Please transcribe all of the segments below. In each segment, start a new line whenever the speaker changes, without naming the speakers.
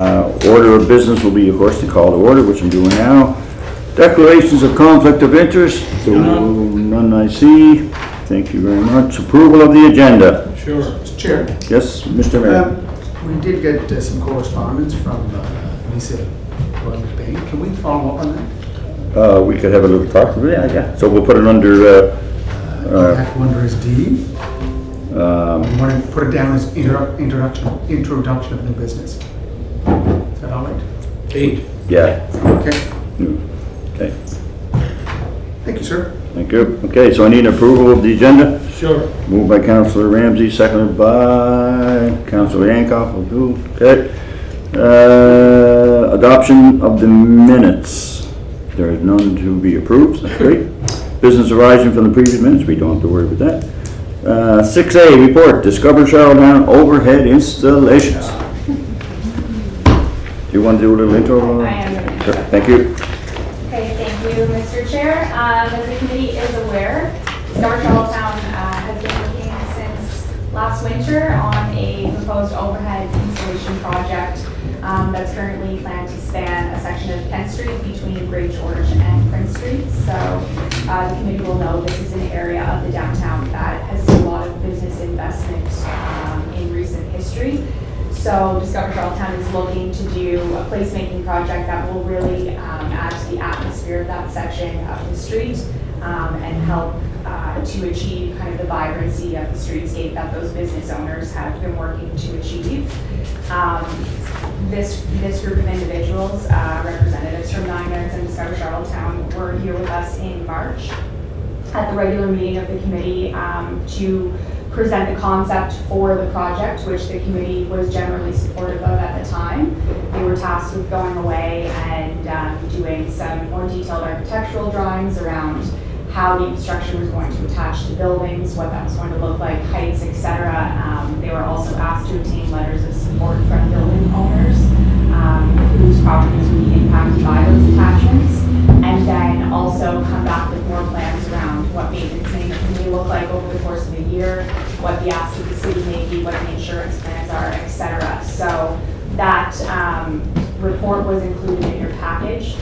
Order of business will be, of course, the call to order, which I'm doing now. Declarations of conflict of interest. None I see. Thank you very much. Approval of the agenda.
Sure.
Mr. Chair,
Yes, Mr. Mayor.
we did get some correspondence from Lisa Bank. Can we follow up on that?
We could have a little talk. Yeah. So we'll put it under,
Act Wonder is D. We want to put it down as introduction of new business. Is that all right?
8.
yeah.
Okay.
Okay,
Thank you, sir.
thank you. Okay, so I need approval of the agenda.
Sure.
Moved by Councillor Ramsey, seconded by Councillor Yankoff. Will do. Okay. Adoption of the minutes. There is none to be approved. That's great. Business arising from the previous minutes. We don't have to worry about that. 6A report. Discover Charlottetown overhead installations. Do you want to do a little intro?
I am going to.
Sure. Thank you.
Okay, thank you, Mr. Chair. As the committee is aware, Discover Charlottetown has been working since last winter on a proposed overhead installation project that's currently planned to span a section of 10th Street between Great George and Prince Streets. So the committee will know this is an area of the downtown that has seen a lot of business investment in recent history. So Discover Charlottetown is looking to do a placemaking project that will really add to the atmosphere of that section of the street and help to achieve kind of the vibrancy of the streetscape that those business owners have been working to achieve. This group of individuals, representatives from 9 Yards and Discover Charlottetown, were here with us in March at the regular meeting of the committee to present the concept for the project, which the committee was generally supportive of at the time. They were tasked with going away and doing some more detailed architectural drawings around how the construction was going to attach to buildings, what that was going to look like, heights, etc. They were also asked to obtain letters of support from building owners whose properties would be impacted by those attachments, and then also come back with more plans around what maintenance may look like over the course of the year, what the ask of the city may be, what the insurance plans are, etc. So that report was included in your package.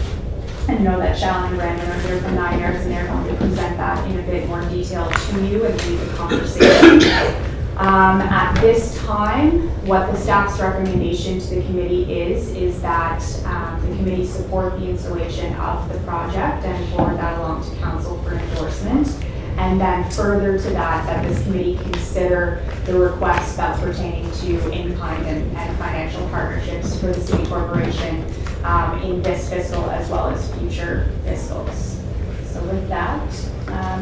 And know that Shallon and Brandon are here from 9 Yards and they're going to present that in a bit more detail to you and lead the conversation. At this time, what the staff's recommendation to the committee is that the committee support the installation of the project and forward that along to council for endorsement. And then further to that this committee consider the request that's pertaining to in-kind and financial partnerships for the city corporation in this fiscal as well as future fiscals. So with that,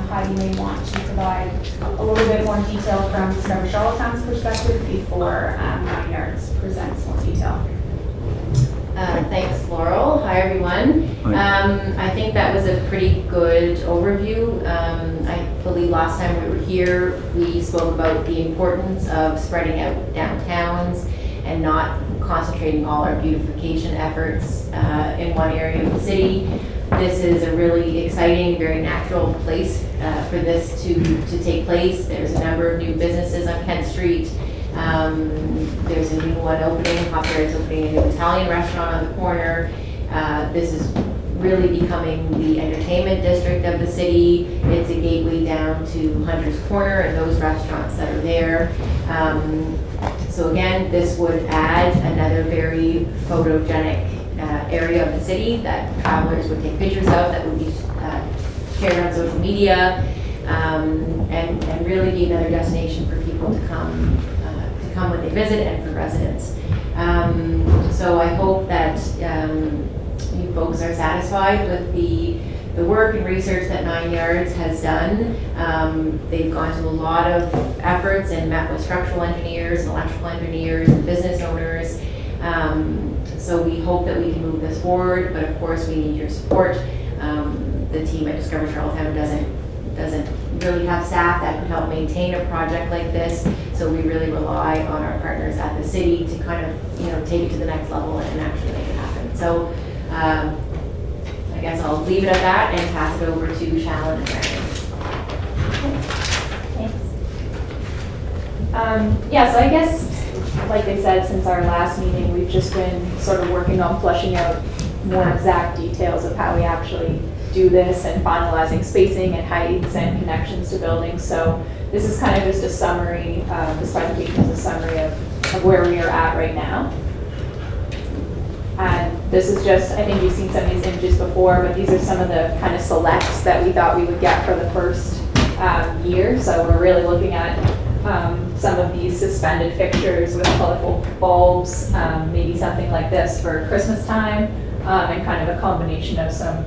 Heidi may want to provide a little bit more detail from Discover Charlottetown's perspective before 9 Yards presents more detail.
Thanks, Laurel. Hi, everyone. I think that was a pretty good overview. I believe last time we were here, we spoke about the importance of spreading out downtowns and not concentrating all our beautification efforts in one area of the city. This is a really exciting, very natural place for this to take place. There's a number of new businesses on Kent Street. There's a new one opening, Hopyard's opening a new Italian restaurant on the corner. This is really becoming the entertainment district of the city. It's a gateway down to Hunter's Corner and those restaurants that are there. So again, this would add another very photogenic area of the city that travelers would take pictures of, that would be shared on social media, and really be another destination for people to come when they visit and for residents. So I hope that you folks are satisfied with the work and research that 9 Yards has done. They've gone to a lot of efforts and met with structural engineers and electrical engineers and business owners. So we hope that we can move this forward, but of course we need your support. The team at Discover Charlottetown doesn't really have staff that could help maintain a project like this, so we really rely on our partners at the city to kind of take it to the next level and actually make it happen. So I guess I'll leave it at that and pass it over to Shallon and Brandon.
Thanks. Yeah, so I guess
like I said, since our last meeting, we've just been sort of working on fleshing out more exact details of how we actually do this and finalizing spacing and heights and connections to buildings. So this is kind of just a summary, this presentation is a summary of where we are at right now. And this is just, I think you've seen some of these images before, but these are some of the kind of selects that we thought we would get for the first year. So we're really looking at some of these suspended fixtures with colorful bulbs, maybe something like this for Christmas time, and kind of a combination of some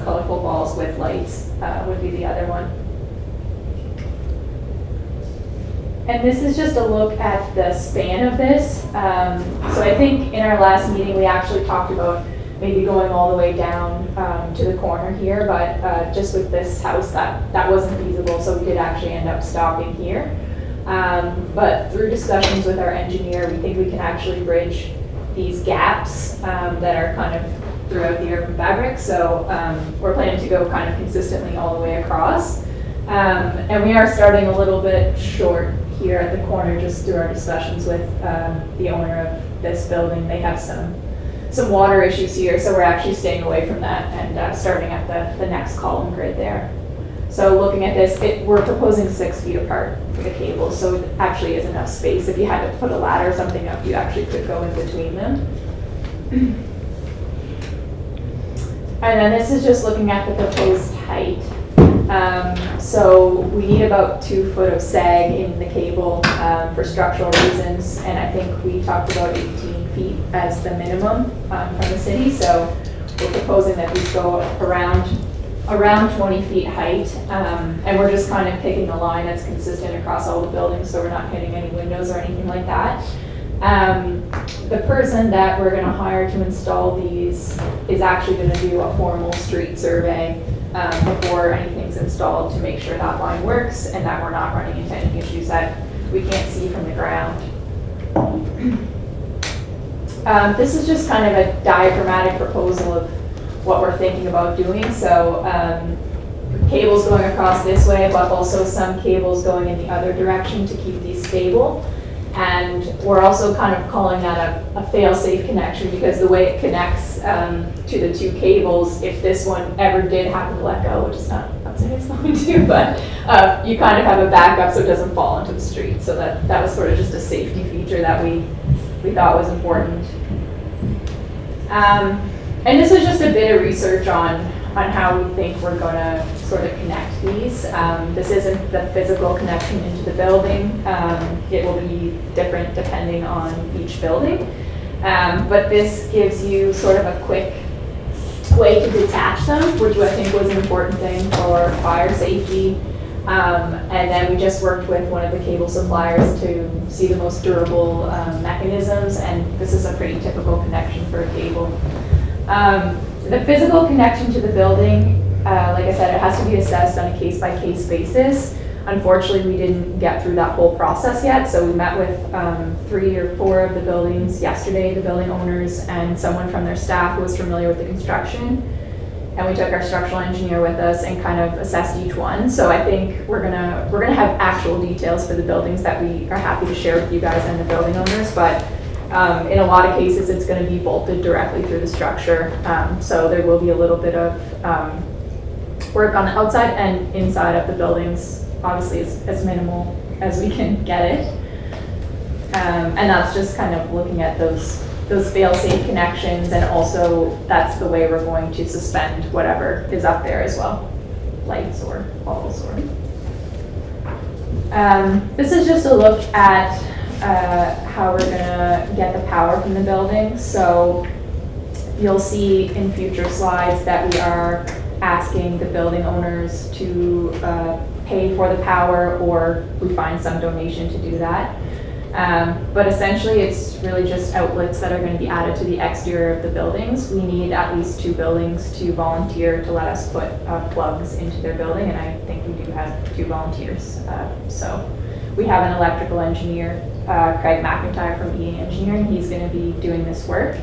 colorful balls with lights would be the other one. And this is just a look at the span of this. So I think in our last meeting, we actually talked about maybe going all the way down to the corner here, but just with this house, that wasn't feasible, so we did actually end up stopping here. But through discussions with our engineer, we think we can actually bridge these gaps that are kind of throughout the urban fabric. So we're planning to go kind of consistently all the way across. And we are starting a little bit short here at the corner just through our discussions with the owner of this building. They have some water issues here, so we're actually staying away from that and starting at the next column grid there. So looking at this, we're proposing 6 feet apart for the cables, so it actually is enough space. If you had to put a ladder or something up, you actually could go in between them. And then this is just looking at the proposed height. So we need about 2 foot of sag in the cable for structural reasons, and I think we talked about 18 feet as the minimum from the city. So we're proposing that these go around 20 feet height, and we're just kind of picking a line that's consistent across all the buildings, so we're not hitting any windows or anything like that. The person that we're going to hire to install these is actually going to do a formal street survey before anything's installed to make sure that line works and that we're not running into any issues that we can't see from the ground. This is just kind of a diagrammatic proposal of what we're thinking about doing. So cables going across this way, but also some cables going in the other direction to keep these stable. And we're also kind of calling that a fail-safe connection, because the way it connects to the 2 cables, if this one ever did happen to let go, which is not saying it's going to, but you kind of have a backup so it doesn't fall into the street. So that was sort of just a safety feature that we thought was important. And this was just a bit of research on how we think we're going to sort of connect these. This isn't the physical connection into the building. It will be different depending on each building. But this gives you sort of a quick way to detach them, which I think was an important thing for fire safety. And then we just worked with one of the cable suppliers to see the most durable mechanisms, and this is a pretty typical connection for a cable. The physical connection to the building, like I said, it has to be assessed on a case-by-case basis. Unfortunately, we didn't get through that whole process yet, so we met with 3 or 4 of the buildings yesterday, the building owners, and someone from their staff who was familiar with the construction. And we took our structural engineer with us and kind of assessed each one. So I think we're gonna have actual details for the buildings that we are happy to share with you guys and the building owners, but in a lot of cases, it's going to be bolted directly through the structure. So there will be a little bit of work on the outside and inside of the buildings, obviously as minimal as we can get it. And that's just kind of looking at those fail-safe connections, and also that's the way we're going to suspend whatever is up there as well, lights or balls. This is just a look at how we're gonna get the power from the building. So you'll see in future slides that we are asking the building owners to pay for the power, or we find some donation to do that. But essentially it's really just outlets that are going to be added to the exterior of the buildings. We need at least 2 buildings to volunteer to let us put plugs into their building, and I think we do have 2 volunteers. So we have an electrical engineer, Craig McIntyre from EA Engineering. He's going to be doing this work,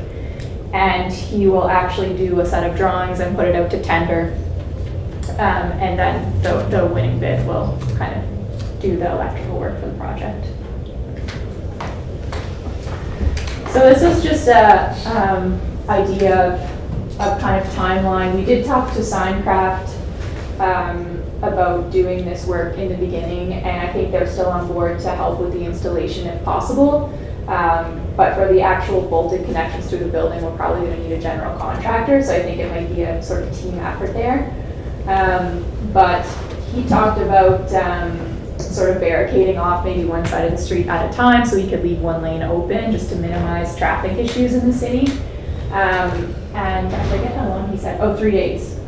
and he will actually do a set of drawings and put it out to tender, and then the winning bid will kind of do the electrical work for the project. So this is just a idea of kind of timeline. We did talk to Signcraft about doing this work in the beginning, and I think they're still on board to help with the installation if possible. But for the actual bolted connections through the building, we're probably going to need a general contractor, so I think it might be a sort of team effort there. But he talked about sort of barricading off maybe one side of the street at a time so we could leave one lane open just to minimize traffic issues in the city. And I forget how long he said, 3 days.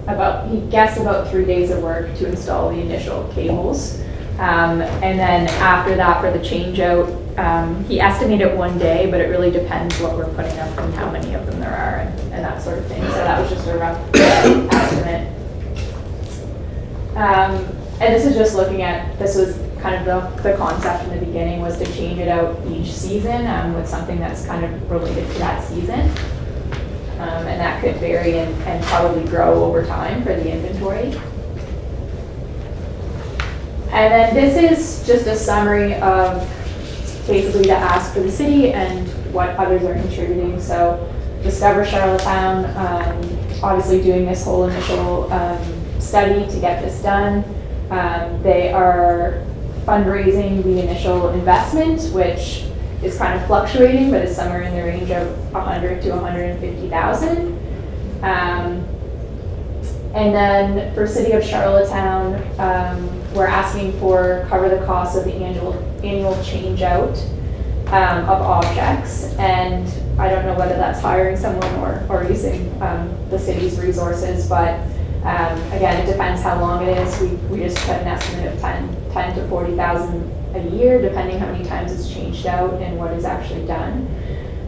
He guessed about 3 days of work to install the initial cables. And then after that, for the change out, he estimated 1 day, but it really depends what we're putting up and how many of them there are and that sort of thing. So that was just a rough estimate. And this is just looking at, this was kind of the concept in the beginning, was to change it out each season with something that's kind of related to that season. And that could vary and probably grow over time for the inventory. And then this is just a summary of basically the ask for the city and what others are contributing. So Discover Charlottetown, obviously doing this whole initial study to get this done. They are fundraising the initial investment, which is kind of fluctuating, but is somewhere in the range of 100 to 150,000. And then for City of Charlottetown, we're asking for cover the cost of the annual change out of objects. And I don't know whether that's hiring someone or using the city's resources, but again, it depends how long it is. We just put an estimate of 10 to 40,000 a year, depending how many times it's changed out and what is actually done.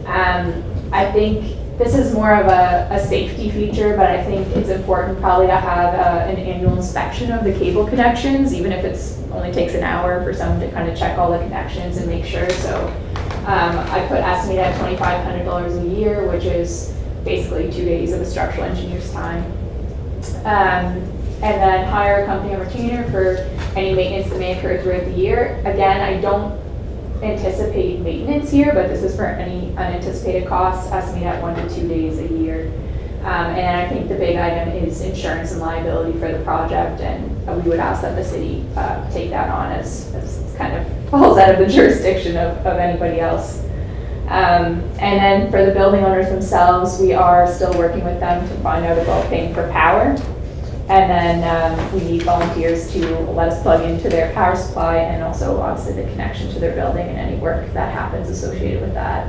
I think this is more of a safety feature, but I think it's important probably to have an annual inspection of the cable connections, even if it's only takes an hour for someone to kind of check all the connections and make sure. So I put estimated at $2,500 a year, which is basically 2 days of a structural engineer's time. And then hire a company on retainer for any maintenance that may occur throughout the year. Again, I don't anticipate maintenance here, but this is for any unanticipated costs, estimated at 1 to 2 days a year. And I think the big item is insurance and liability for the project, and we would ask that the city take that on as it kind of falls out of the jurisdiction of anybody else. And then for the building owners themselves, we are still working with them to find out about paying for power. And then we need volunteers to let us plug into their power supply and also obviously the connection to their building and any work that happens associated with that.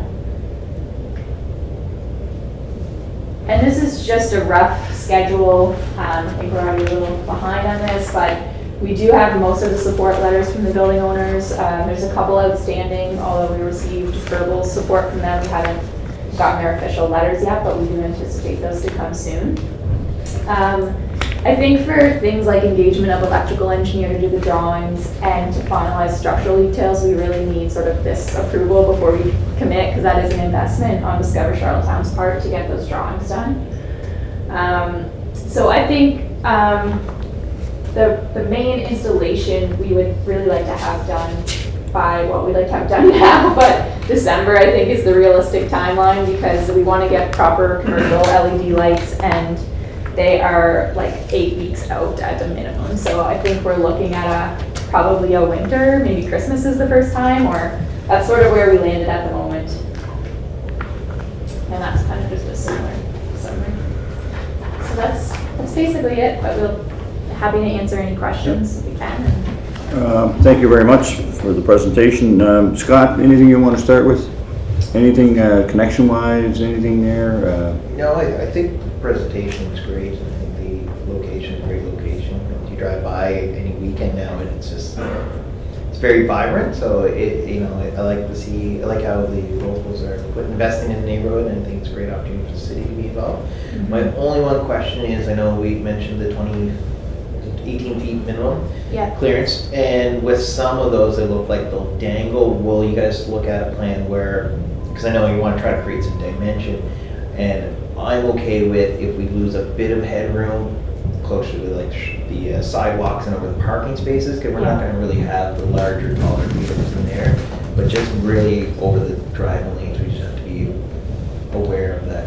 And this is just a rough schedule. I think we're already a little behind on this, but we do have most of the support letters from the building owners. There's a couple outstanding, although we received verbal support from them. We haven't gotten their official letters yet, but we do anticipate those to come soon. I think for things like engagement of electrical engineer to do the drawings and to finalize structural details, we really need sort of this approval before we commit, because that is an investment on Discover Charlottetown's part to get those drawings done. So I think the main installation we would really like to have done by, well, we'd like to have done now, but December I think is the realistic timeline, because we want to get proper commercial LED lights, and they are like 8 weeks out at the minimum. So I think we're looking at probably a winter, maybe Christmas is the first time, or that's sort of where we landed at the moment. And that's kind of just a similar summary. So that's basically it, but we'll be happy to answer any questions if we can.
Thank you very much for the presentation. Scott, anything you want to start with? Anything connection-wise, anything there?
No, I think the presentation is great. I think the location is a great location. If you drive by any weekend now, and it's just, it's very vibrant. So I like to see, I like how the locals are investing in the neighborhood, and I think it's a great opportunity for the city to be involved. Mm-hmm. My only one question is, I know we mentioned the 18 feet minimum clearance, and with some of those that look like they'll dangle, will you guys look at a plan where, because I know you want to try to create some dimension, and I'm okay with if we lose a bit of headroom closer to like the sidewalks and over the parking spaces, because we're not going to really have the larger, taller vehicles in there, but just really over the driving lanes, we just have to be aware of that,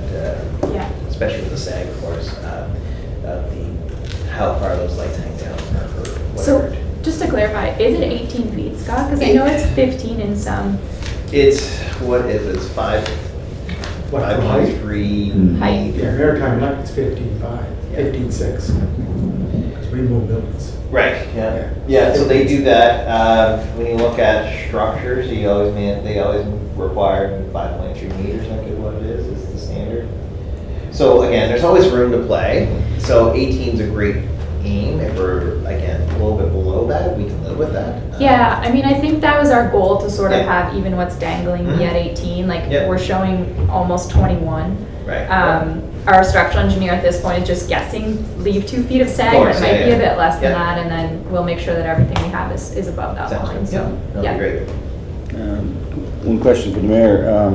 Yeah.
especially with the SAG, of course, of how far those lights hang down or
So,
whatever.
just to clarify, is it 18 feet, Scott? Because I know it's 15 in some.
It's, what is it, it's five,
What,
five
the
point
height?
three.
Height.
Yeah, Maritime Left is 15.5,
Yeah.
15.6, because we move buildings.
Right, yeah. Yeah, so they do that. When you look at structures, they always require 5.3 meters, I think what it is the standard. So again, there's always room to play. So 18 is a great aim. If we're, again, a little bit below that, we can live with that.
Yeah, I mean, I think that was our goal to sort of
Yeah.
have even what's dangling be at 18. Like,
Yeah.
we're showing almost 21.
Right.
Our structural engineer at this point is just guessing, leave 2 feet of sag, or
course,
it might
yeah,
be a
yeah.
bit less than
Yeah.
that, and then we'll make sure that everything we have is above that
Sounds
line,
good.
so,
That'll be
yeah.
great.
One question for the mayor,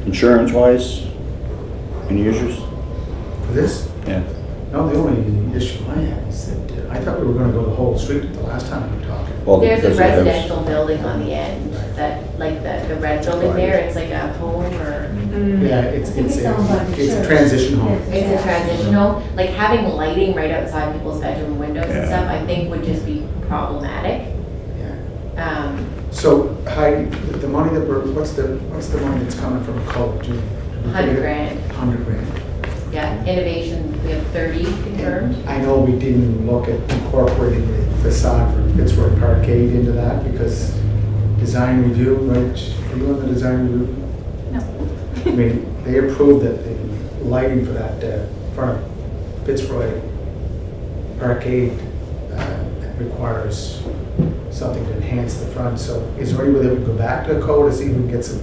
insurance-wise, any issues?
For this,
Yeah.
no, the only issue I have is that I thought we were gonna go the whole street the last time we were talking.
Well,
There's a
because of the house.
residential building on the end, that, like the red building there, it's like a home or,
Mm.
Yeah, it's
think it sounds like a
a
church.
transition home.
it's a transitional, like having lighting right outside people's bedroom windows and
Yeah.
stuff, I think would just be problematic.
Yeah.
Um,
So Heidi, the money that what's the money that's coming from a code, June?
100 grand,
100 grand.
yeah, innovation, we have 30 confirmed.
I know we didn't look at incorporating the facade for Fitzroy Parkade into that because design review, right? Are you on the design review?
No.
I mean, they approved that the lighting for that front of Fitzroy Parkade requires something to enhance the front. So is there any way that we can go back to the code to see if we can get some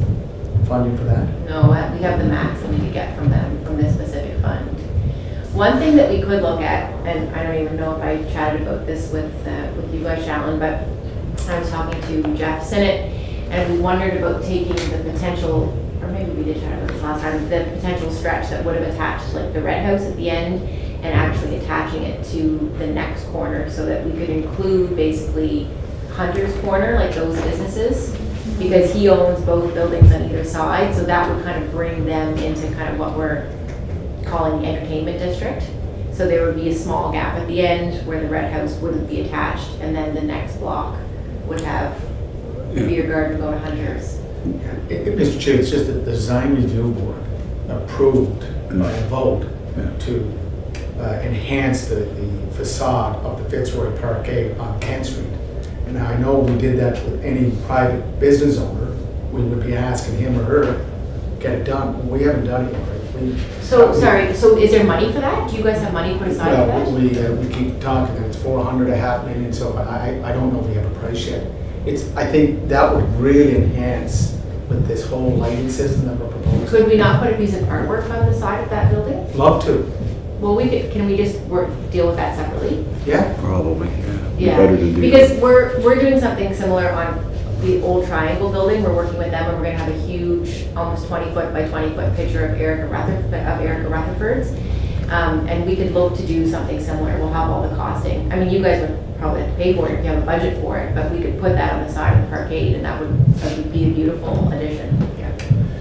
funding for that?
No, we have the max that we could get from them, from this specific fund. One thing that we could look at, and I don't even know if I chatted about this with you guys, Shalyn, but I was talking to Jeff Sinnott, and we wondered about taking the potential, or maybe we did chat about this last time, the potential stretch that would have attached like the red house at the end and actually attaching it to the next corner so that we could include basically Hunter's Corner, like those businesses, because he owns both buildings on either side, so that would kind of bring them into kind of what we're calling the entertainment district. So there would be a small gap at the end where the red house wouldn't be attached, and then the next block would have the beer garden go to Hunter's.
Mr. Chair, it's just that the design review board approved by a vote to enhance the facade of the Fitzroy Parkade on Kent Street. And I know we did that with any private business owner. We would be asking him or her, get it done. We haven't done it yet, right?
So, sorry, so is there money for that? Do you guys have money put aside for
Well,
that?
we keep talking, and it's 400, a half million, so I don't know if we have a price yet. I think that would really enhance with this whole lighting system that we're proposing.
Could we not put a piece of artwork on the side of that building?
Love to,
Well, can we just deal with that separately?
yeah.
Probably, yeah. Be
Yeah,
better to do
because
that.
we're doing something similar on the old Triangle building. We're working with them, and we're gonna have a huge, almost 20-foot by 20-foot picture of Erica Rutherford's. And we could look to do something similar. We'll have all the costing. I mean, you guys would probably have to pay for it if you have a budget for it, but we could put that on the side of the parkade, and that would be a beautiful addition.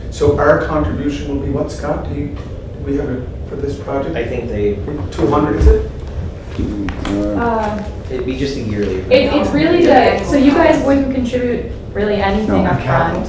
So our contribution will be what, Scott? Do we have it for this project?
I think they,
200, is it?
it'd be just a yearly.
It's really so you guys wouldn't contribute really anything
No.
up front.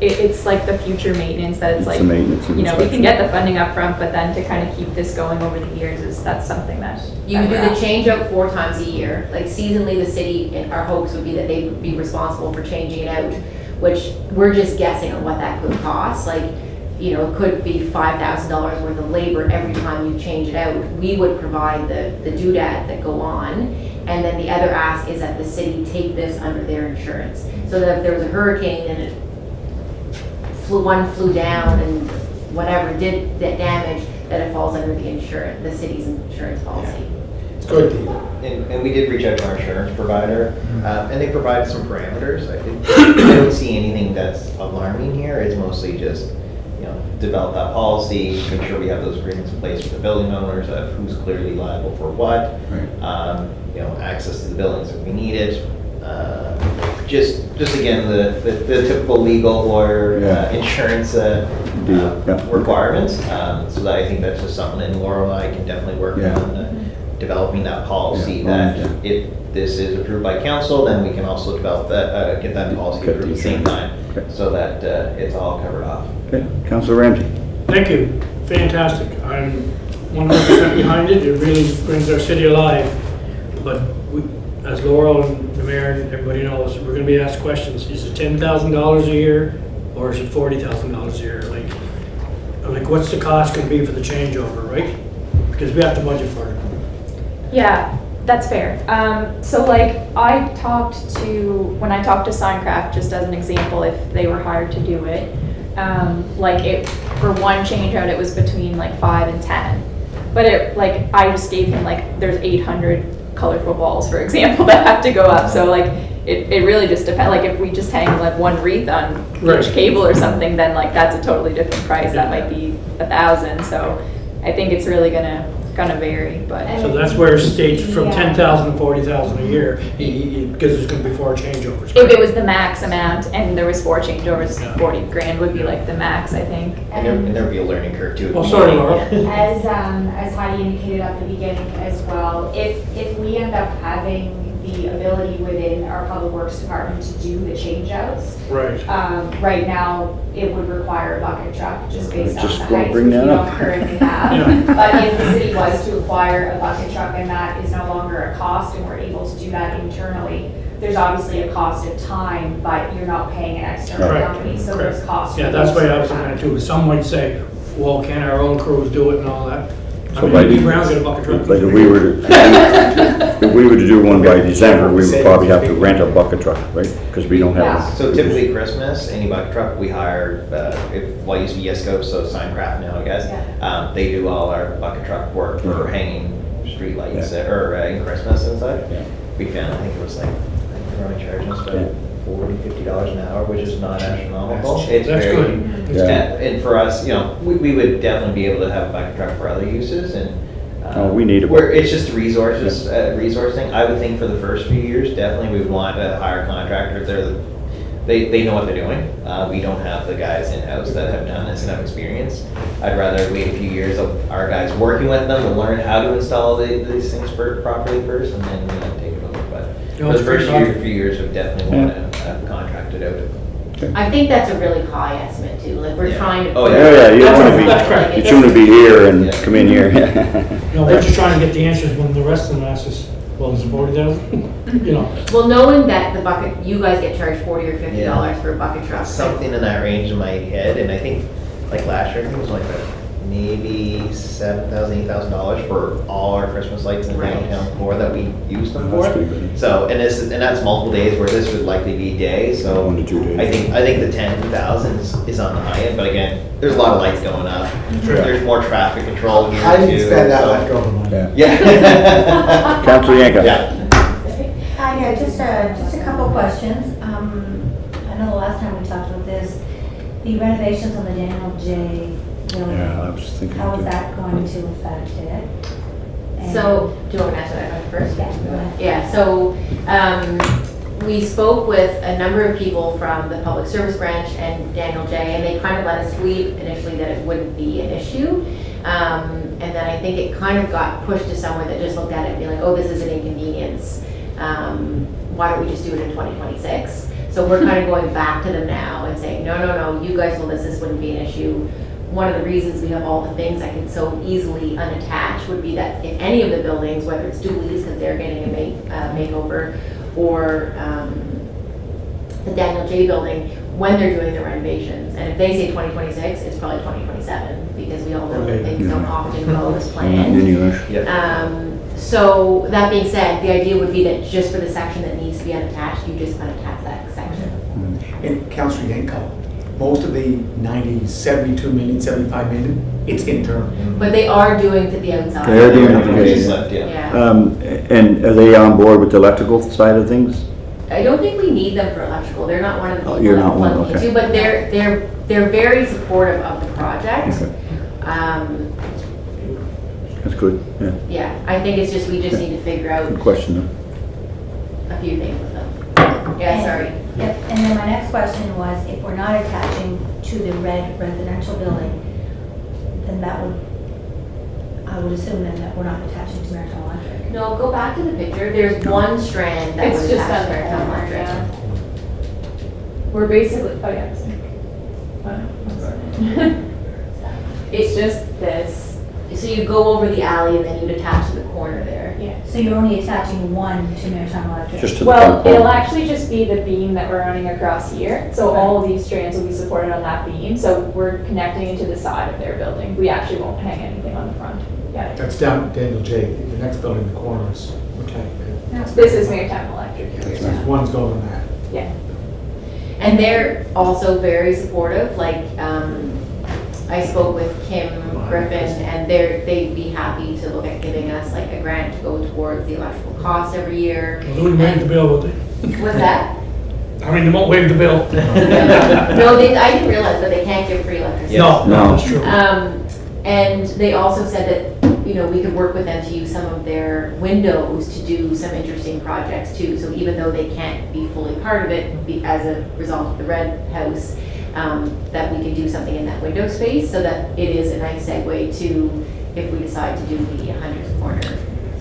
It's like the future maintenance that it's
It's
like,
the maintenance and
you know, we can
inspection.
get the funding up front, but then to kind of keep this going over the years that's something that.
You
that
could do
we're
the
at.
change out 4 times a year. Like seasonally, the city, and our hopes would be that they would be responsible for changing it out, which we're just guessing on what that could cost. Like, you know, it could be $5,000 worth of labor every time you change it out. We would provide the doodad that go on, and then the other ask is that the city take this under their insurance. So that if there was a hurricane and one flew down and whatever did that damage, that it falls under the insurance, the city's insurance policy.
It's good deal.
And we did reach out to our insurance provider, and they provided some parameters. I don't see anything that's alarming here. It's mostly just, you know, develop that policy, make sure we have those agreements in place with the building owners of who's clearly liable for what.
Right.
You know, access to the buildings if we need it. Just again, the typical legal lawyer,
Yeah.
insurance
Deal, yeah.
requirements. So that I think that's just something that Laurel and I can definitely work
Yeah.
on, developing that policy,
Yeah,
that if this is approved by council, then we can also develop that, get that policy
Get
approved
the
at the same time,
Okay.
so that it's all covered off.
Okay, Councillor Ramsey.
Thank you. Fantastic. I'm 100% behind it. It really brings our city alive. But we, as Laurel and the mayor and everybody knows, we're going to be asked questions. Is it $10,000 a year or is it $40,000 a year? Like what's the cost going to be for the changeover, right? Because we have to budget for it.
Yeah, that's fair. So like when I talked to Signcraft, just as an example, if they were hired to do it, for one change out, it was between like 5 and 10. But I just gave him there's 800 colorful balls, for example, that have to go up. So it really just depends. Like if we just hang one wreath on each cable or something, then that's a totally different price. That might be 1,000. So I think it's really gonna vary. But
So that's where it states from 10,000 to 40,000 a year, because there's going to be 4 changeovers.
if it was the max amount and there was 4 changeovers,
Yeah.
40 grand would be the max, I think.
And there'd be a learning curve too.
Oh, sorry, Laurel.
As Heidi indicated at the beginning as well, if we end up having the ability within our public works department to do the change outs,
Right.
right now it would require a bucket truck just based on
Just
the
gonna
heights
bring
which we
that
don't
up.
currently have.
Yeah.
But if the city was to acquire a bucket truck and that is no longer a cost and we're able to do that internally, there's obviously a cost of time, but you're not paying an external
Correct.
company, so
Correct.
those costs.
Yeah, that's why I was looking at it too. Some might say, well, can our own crews do it and all that?
So
I mean,
by
maybe
the-
Brown's got a bucket truck.
Like if we were to do one by December, we would probably have to rent a bucket truck, right? Because we don't have.
Yeah.
So typically Christmas, any bucket truck we hire, it used to be Yesco, so Signcraft now, I guess. They do all our bucket truck work for hanging street lights in Christmas and such.
Yeah.
We found, I think it was they're only charging us about $40, $50 an hour, which is not astronomical. It's
That's
very,
good.
and for us, we would definitely be able to have a bucket truck for other uses and.
We need a
Where it's just resources, resource thing. I would think for the first few years, definitely we would want to hire contractors. They know what they're doing. We don't have the guys in-house that have done this and have experience. I'd rather wait a few years of our guys working with them to learn how to install these things properly first and then take it over. But
No,
for
it's
the first
pretty
few years, we definitely want to have contracted out.
I think that's a really high estimate too, we're
Yeah.
trying to.
Oh,
Yeah, you don't want
That's
to
correct.
be, you shouldn't be here and come in here.
No, we're just trying to get the answers when the rest of them ask us, well, is it 40,000?
Well, knowing that the bucket, you guys get charged $40 or $50 for a bucket truck.
Something in that range in my head, and I think last year, I think it was maybe $7,000, $8,000 for all our Christmas lights in the
Right.
downtown core that we use them
That's
for.
pretty good.
So, and that's multiple days where this would likely be days, so.
1 to 2 days.
I think the 10,000 is on the high end, but again, there's a lot of lights going up.
Sure.
There's more traffic control here too.
I didn't spend that
so-
much government money.
Yeah.
Yeah.
Councillor Yanko.
Yeah.
Yeah, just a couple questions. I know the last time we talked about this, the renovations on the Daniel J. building.
Yeah, I was thinking.
How is
too.
that going to affect it? And-
So, do you want me to answer that one first?
Yeah, go ahead.
Yeah, so, we spoke with a number of people from the public service branch and Daniel J, and they kind of let us believe initially that it wouldn't be an issue. And then I think it kind of got pushed to someone that just looked at it and be like, oh, this is an inconvenience. Why don't we just do it in 2026? So we're kind of going back to them now and saying, no, you guys told us this wouldn't be an issue. One of the reasons we have all the things that can so easily unattach would be that in any of the buildings, whether it's Dooley's because they're getting a makeover, or the Daniel J building, when they're doing the renovations. And if they say 2026, it's probably 2027 because we all know that things don't often go as planned.
Yeah.
So that being said, the idea would be that just for the section that needs to be unattached, you just unattach that section.
And Councillor Yanko, most of the 72 million, 75 million, it's internal.
But they are doing to the outside.
They're doing it.
Facelift, yeah.
Yeah.
And are they on board with the electrical side of things?
I don't think we need them for electrical. They're not one of the
Oh,
people
you're
that
not one,
plug
okay.
into, but they're very supportive of the project.
Okay. That's good, yeah.
Yeah, I think it's just, we just need to figure out
Good question though.
a few things with them. Yeah, sorry.
Yep, And then my next question was, if we're not attaching to the red residential building, then that would, I would assume then that we're not attaching to Maritime Electric.
No, go back to the picture. There's one strand that
It's
was
just
attached
on
to
the
Maritime
corner,
Electric.
yeah. We're basically, oh yeah. It's just this,
So you go over the alley and then you'd attach to the corner there.
yeah.
So you're only attaching one to Maritime Electric?
Just to the
Well,
front
it'll
corner.
actually just be the beam that we're running across here. So all of these strands will be supported on that beam. So we're connecting it to the side of their building. We actually won't hang anything on the front. Yeah.
That's down Daniel J. The next building in the corner is, okay.
This is Maritime Electric.
There's
Yeah.
one's going that.
Yeah.
And they're also very supportive, like, I spoke with Kim Griffin, and they'd be happy to look at giving us like a grant to go towards the electrical cost every year.
Well, they wouldn't waive the bill, would they?
What's that?
I mean, they won't waive the bill.
No, I didn't realize that they can't give free electricity.
No,
No.
that's true.
And they also said that, you know, we could work with them to use some of their windows to do some interesting projects too. So even though they can't be fully part of it as a result of the red house, that we can do something in that window space so that it is a nice segue to if we decide to do the Hunter's Corner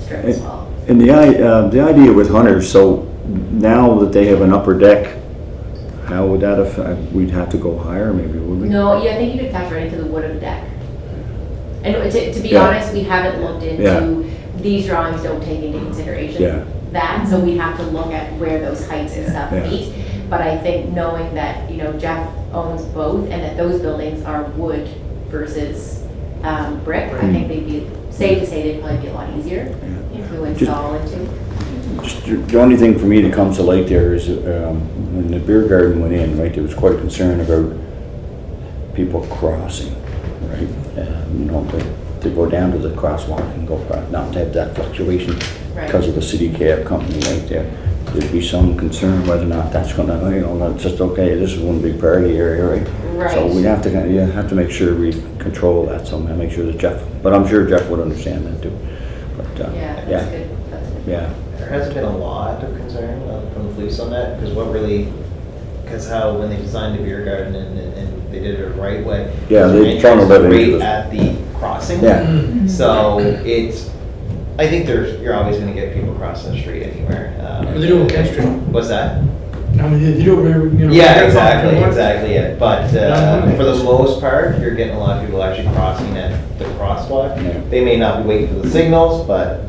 strip as well.
And the idea with Hunters, so now that they have an upper deck, how would that affect, we'd have to go higher maybe, would we?
No, yeah, I think you could attach right into the wood of the deck. And to be
Yeah.
honest, we haven't looked into, these drawings don't take into consideration
Yeah.
that, so we have to look at where those heights and stuff
Yeah.
meet. But I think knowing that, you know, Jeff owns both and that those buildings are wood versus brick, I think they'd be, safe to say they'd probably be a lot easier to install into.
Just the only thing for me that comes to light there is when the beer garden went in, right, there was quite concern about people crossing, right? You know, to go down to the crosswalk and go across, not to have that fluctuation because of the city cab company right there. There'd be some concern whether or not that's gonna, you know, that's just okay, this is one big party area, right? So
Right.
we have to make sure we control that somehow, make sure that Jeff, but I'm sure Jeff would understand that too. But,
Yeah,
yeah,
that's good. That's good.
yeah.
There hasn't been a lot of concern from the police on that, because because how, when they designed the beer garden and they did it the right way.
Yeah,
there's an
they funneled
entrance
it into
right
the-
at the crossing.
Yeah.
So I think you're always gonna get people crossing the street anywhere.
Well, they do on Kent Street.
What's that?
I mean, they do it wherever, you know.
Yeah,
they're
exactly,
talking about-
exactly, yeah. But
Yeah.
for the most part, you're getting a lot of people actually crossing at the crosswalk.
Yeah.
They may not be waiting for the signals, but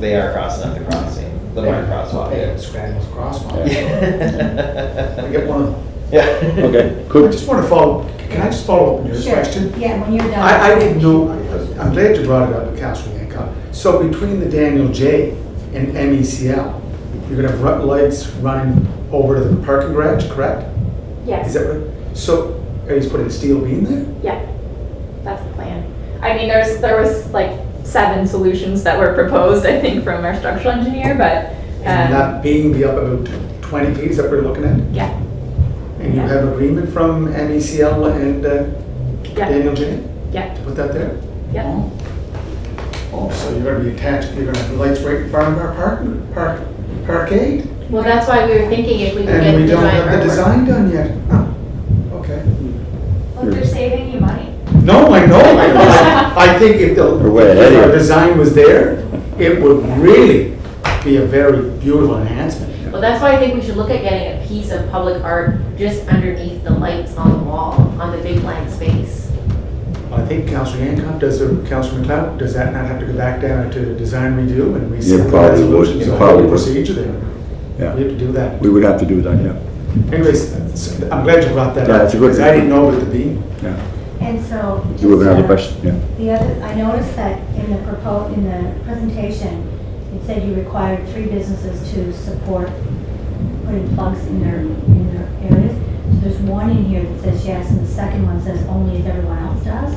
they are crossing at the crossing, the marked crosswalk.
Yeah, it scrambles crosswalk. I
Yeah.
get one of them.
Yeah.
Okay,
I
cool.
just want to follow, can I just follow up on your
Sure.
question?
Yeah, when you're done.
I didn't know, I'm glad you brought it up, Councilor Hancock. So between the Daniel J and MECL, you're gonna have lights running over to the parking garage, correct? Is
Yes,
that right? So, are you putting a steel beam there?
yeah, that's the plan. I mean, there was like 7 solutions that were proposed, I think, from our structural engineer, but,
And that beam be up about 20 feet, is that what we're looking at?
yeah,
And you have agreement from MECL and
yeah,
Daniel J
yeah,
to put that there?
yeah.
Oh, so you're gonna be attached, you're gonna have the lights right in front of our parkade?
Well, that's why we were thinking if we could get
And we
the
don't have the
artwork.
design done yet? Oh, okay.
Well, they're saving you money.
No, I know. I think if
We're way ahead
the
of you.
design was there, it would really be a very beautiful enhancement.
Well, that's why I think we should look at getting a piece of public art just underneath the lights on the wall, on the big blank space.
I think Councilor Hancock Councilor McLeod, does that not have to go back down to the design review and
Yeah,
reset the
probably would.
resolutions?
It
The
probably
whole
would.
procedure there.
Yeah,
We have to do that.
we would have to do that, yeah.
Anyways, I'm glad you brought that
Yeah,
up.
it's a good-
Because I didn't know about the beam.
Yeah.
And so.
Do you have
just,
another question? Yeah.
The other, I noticed that in the presentation, it said you required 3 businesses to support putting plugs in their areas. So there's one in here that says yes, and the second one says only if everyone else does.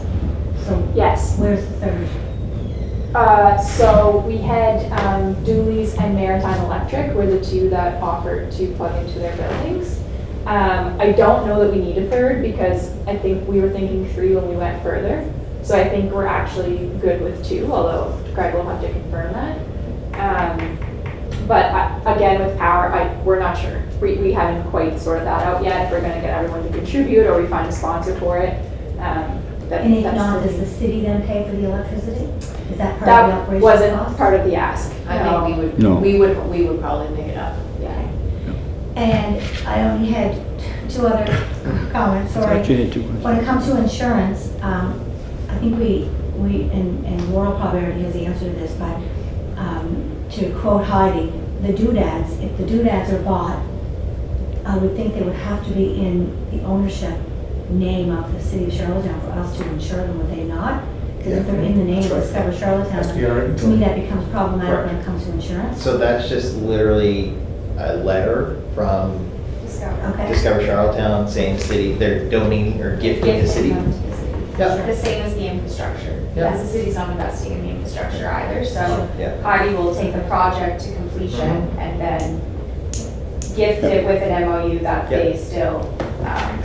So
Yes.
where's the third?
So we had Dooley's and Maritime Electric were the 2 that offered to plug into their buildings. I don't know that we need a third because I think we were thinking 3 when we went further. So I think we're actually good with 2, although Greg will have to confirm that. But again, with power, we're not sure. We haven't quite sorted that out yet, if we're gonna get everyone to contribute or we find a sponsor for it.
And if not, does the city then pay for the electricity? Is that part of the
That
operation
wasn't
cost?
part of the ask.
I
No.
think
No.
we would probably pick it up.
Yeah.
And I only had two other comments, sorry. When it comes to insurance, I think we and Laurel probably already has the answer to this, but to quote Heidi, the doodads, if the doodads are bought, I would think they would have to be in the ownership name of the city of Charlottetown for us to insure them, would they not? Because if they're in the name of
That's right.
Discover
Has to be
Charlottetown,
already
to me
done.
that becomes problematic when it comes to insurance.
So that's just literally a letter from
Okay.
Discover Charlottetown saying the city, they're donating or gifting the city. Yeah.
The same as the infrastructure,
Yeah.
because the city's not investing in the infrastructure either, so
Yeah.
Heidi will take the project to completion and then gift it with an MOU that they still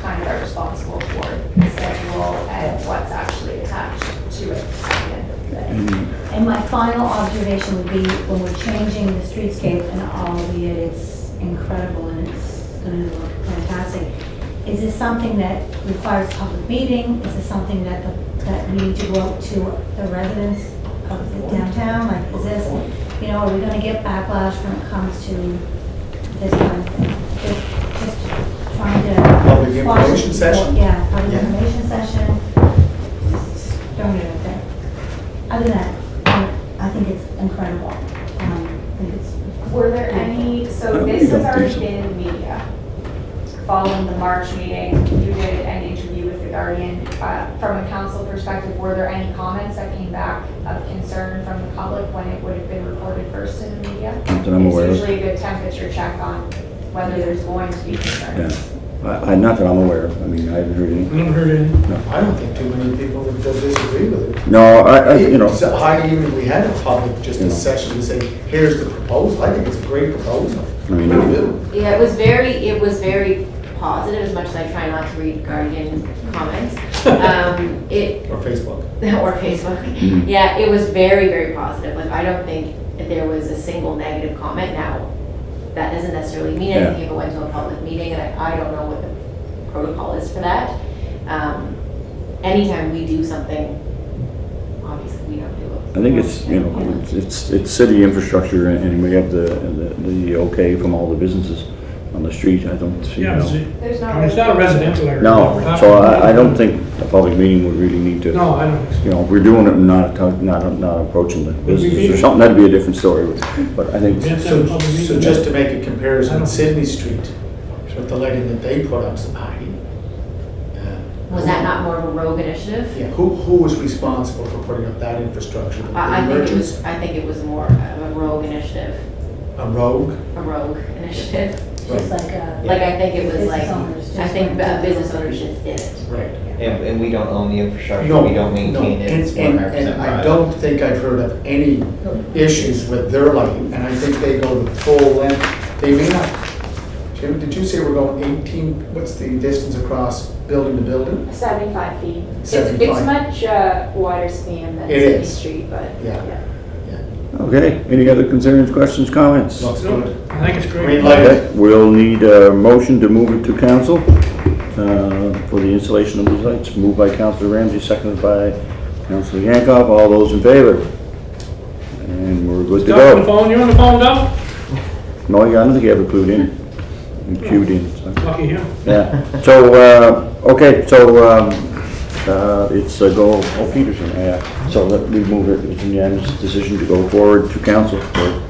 kind of are responsible for the schedule and what's actually attached to it at the end of the day.
And my final observation would be when we're changing the streetscape, and albeit it's incredible and it's gonna look fantastic, is this something that requires a public meeting? Is this something that we need to go out to the residents of the downtown? Like, is this, are we gonna get backlash when it comes to this kind of thing? Just trying to.
Public information session?
Yeah, public
Yeah.
information session, just throwing it out there. Other than that, I think it's incredible. I think it's.
Were there any, so
No,
this
we
has
don't
already
think so.
been in the media. Following the March meeting, you did an interview with the Guardian. From a council perspective, were there any comments that came back of concern from the public when it would have been reported first in the media?
Not that I'm aware
It's
of.
usually a good temperature check on whether there's going to be
Yeah,
concerns.
not that I'm aware of, I mean, I haven't heard
I
anything.
haven't heard anything.
I don't think too many people would disagree with it.
No,
So Heidi, even if we had a public, just
You
a
know.
session to say, here's the proposal, I think it's a great proposal.
I mean,
I really do.
Yeah, it was very positive, as much as I try not to read Guardian comments. It,
Or Facebook.
or Facebook.
Mhm.
Yeah, it was very positive. Like, I don't think there was a single negative comment. Now, that doesn't necessarily mean anything
Yeah.
if it went to a public meeting, and I don't know what the protocol is for that. Anytime we do something, obviously, we don't do it.
I think it's city infrastructure and we have the okay from all the businesses on the street, I don't see,
Yeah,
There's no.
it's not a residential area.
No, so I don't think a public meeting would really need to,
No, I don't.
if we're doing it and not approaching the businesses or something, that'd be a different story, but I think,
Yeah.
So just to make a comparison, on Sydney Street, with the lighting that they put up, Heidi.
Was that not more of a rogue initiative?
Yeah, who was responsible for putting up that infrastructure? The merchants?
I think it was more of a rogue initiative,
A rogue?
Just like a.
Like, I think it was
Business
like,
owners just
I think
went to-
business owners just did it.
Right.
And we don't own the infrastructure,
No,
we don't maintain
no.
it, it's
And
100%
I
private.
don't think I've heard of any issues with their lighting, and I think they go the full length. They may not, Jim, did you say we're going 18, what's the distance across building to building?
75 feet.
75.
It's much wider span than
It
City
is.
Street, but
Yeah.
okay, any other concerns, questions, comments?
Looks good.
I think it's great.
Green light.
Okay, we'll need a motion to move it to council for the installation of these lights. Moved by Councilor Ramsey, seconded by Councilor Yankoff. All those in favor? And we're good to
Duff on the
go.
phone, you on the phone, Duff?
No, I don't think you have it clued in. Queued in. So.
Lucky him.
Yeah, so, okay, so it's go, Peterson, yeah. So that we move it, it's a unanimous decision to go forward to council for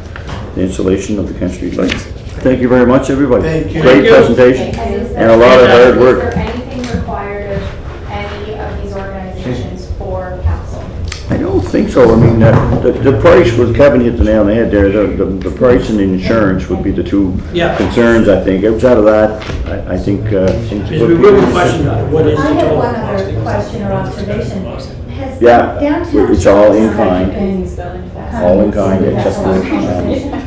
the installation of the Kent Street lights. Thank you very much, everybody.
Thank you.
Great
Thank you.
presentation. And a lot of hard work.
Is there anything required of any of these organizations for council?
I don't think so, I mean, the price was, Kevin hit the nail on the head there, the price and the insurance would be the two
Yeah.
concerns, I think. Outside of that, I think things are
Because we
good.
will question that, what is the
I have
total
one
cost?
other question or observation. Has
Yeah,
downtown
it's all in
Charlottetown
kind.
been
these buildings.
kind
All
of
in kind,
included
except
as
for,
a conversation?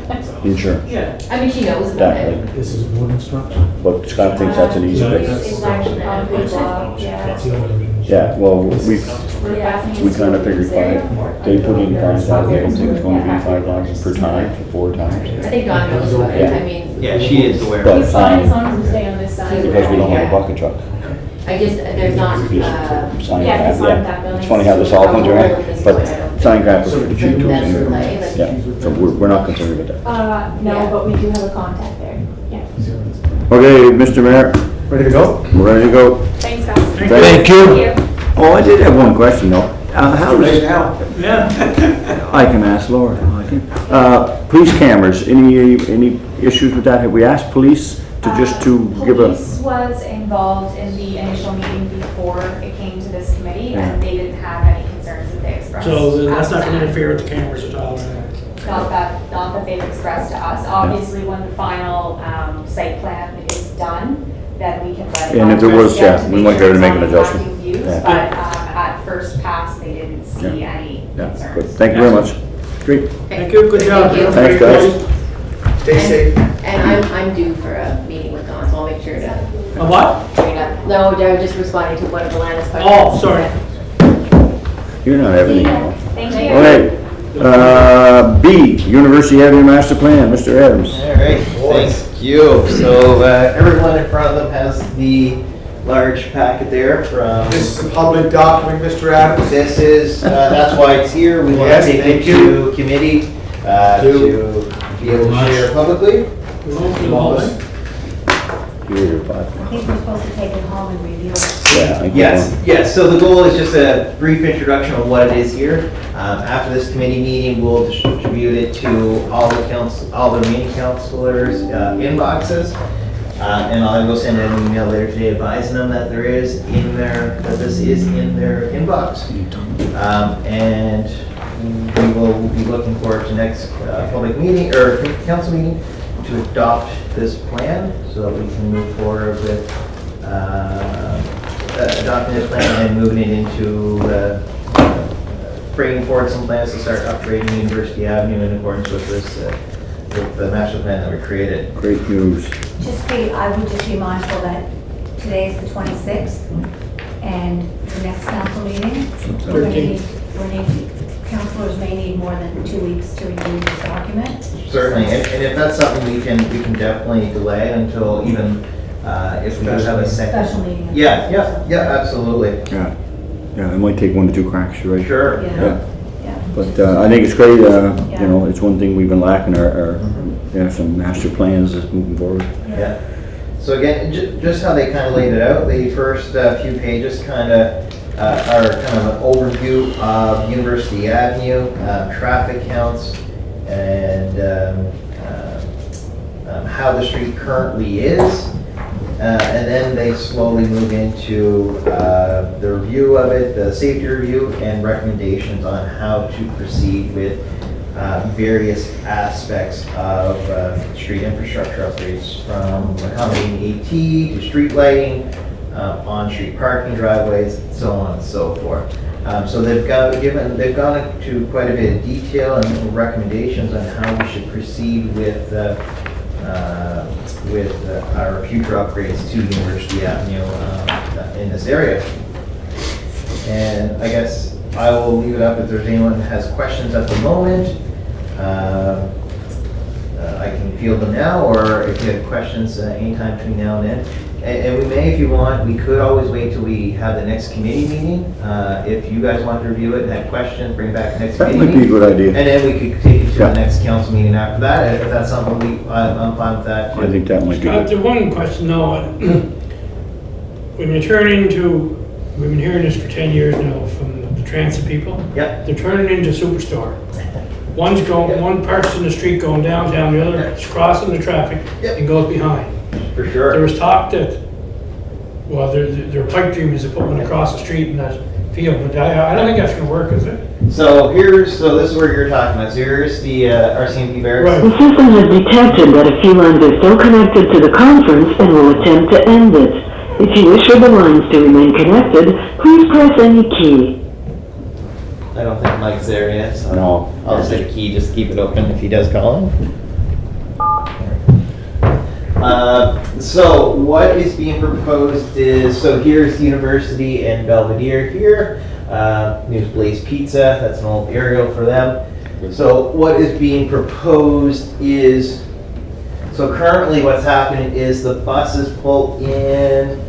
Insurance,
I mean, she knows about
that,
it.
like,
This is wooden structure.
but Scott thinks that's an easy fix.
It's actually concrete block, yeah.
It's the only
Yeah, well, we
We
kind of figured they put in 5,000, I think it's going to be 5,000 per time for 4 times.
I think Dawn knows about it, I mean.
Yeah, she is aware.
But
He's fine as long as we stay on this side.
because we don't have a bucket truck.
I just, there's not,
Sign
Yeah,
grab,
it's on that
yeah.
building.
It's funny how this all comes around, but sign grab was pretty cheap to us
That's the
anyway.
play, like-
Yeah, so we're not concerned with that.
No,
Yeah.
but we do have a contact there. Yeah.
Okay, Mr. Mayor,
Ready to go?
we're ready to go.
Thanks, guys.
Thank you. Oh, I did have one question though. How does,
Yeah.
I can ask Laura, I think. Police cameras, any issues with that? Have we asked police to just to give a?
Police was involved in the initial meeting before it came to this committee, and they didn't have any concerns that they expressed.
So then that's not
at
gonna
the time.
interfere with the cameras at all, right?
Not that they've expressed to us. Obviously, when the final site plan is done, then we can let it.
And if there was,
Yeah,
yeah,
to
we
make
might
sure
be able to
it's
make an
on
adjustment.
tracking views,
Yeah.
But at first pass, they didn't see any
Yeah, good.
concerns.
Thank you very much. Great.
Thank you, good job.
Thank you.
Thanks, guys.
Stay safe.
And I'm due for a meeting with Dawn, so I'll make sure to
A what?
bring up. No, I was just responding to one of Alana's questions.
Oh, sorry.
You're not everything.
Thank you.
Okay, B, University Avenue Master Plan, Mr. Adams.
All right, thank you. So everyone in front of them has the large packet there from.
This is a public document, Mr. Adams.
This is, that's why it's here. We want to
Yes,
take it
thank
to committee to be able to share publicly.
Here, five.
I think we're supposed to take it home and review it.
Yeah, I think
Yes, so the goal is just a brief introduction of what it is here. After this committee meeting, we'll distribute it to all the remaining councilors' inboxes. And I will send an email later today advising them that that this is in their inbox. And we will be looking forward to next public meeting, or council meeting, to adopt this plan so that we can move forward with adopting this plan and moving it into bringing forward some plans to start upgrading University Avenue in accordance with this, with the master plan that we created.
Great news.
I would just be mindful that today is the 26th, and the next council meeting, we're gonna need, councilors may need more than 2 weeks to review this document.
Certainly, and if that's something we can definitely delay until even, if we do have a second.
Special meeting.
Yeah, absolutely.
Yeah, yeah, it might take 1 to 2 cracks, you're right.
Sure.
Yeah.
But I think it's great, you know, it's one thing we've been lacking, our some master plans is moving forward.
Yeah. So again, just how they kind of laid it out, the first few pages kind of are kind of an overview of University Avenue, traffic counts, and how the street currently is. And then they slowly move into the review of it, the safety review, and recommendations on how to proceed with various aspects of street infrastructure upgrades, from accommodating AT to street lighting, on-street parking driveways, so on and so forth. So they've gone into quite a bit of detail and recommendations on how we should proceed with our future upgrades to University Avenue in this area. And I guess I will leave it up if there's anyone that has questions at the moment. I can field them now, or if you have questions anytime between now and then. And we may, if you want, we could always wait till we have the next committee meeting. If you guys want to review it and have questions, bring it back next
That
committee
might be a
meeting.
good idea.
And then we could take it to
Yeah.
the next council meeting after that, if that's something I'm fine with that.
I think that might be
Scott,
good.
the one question though, when you turn into, we've been hearing this for 10 years now from the transit people.
Yep.
They're turning into Superstore. One person in the street going downtown, the other is crossing the traffic
Yep.
and goes behind.
For
There
sure.
was talk that, well, their pipe dream is to put one across the street in that field, but I don't think that's gonna work, is it?
So this is where you're talking about. So here's the RCMP barracks.
Right.
The system has detected that a few lines are still connected to the conference and will attempt to end it. If you wish for the lines to remain connected, please press any key.
I don't think Mike's there yet, so
No.
I'll just hit a key, just keep it open if he does call in. So what is being proposed is, so here's University and Belvedere here. Here's Blaze Pizza, that's an old aerial for them. So what is being proposed is, so currently what's happening is the buses pull in,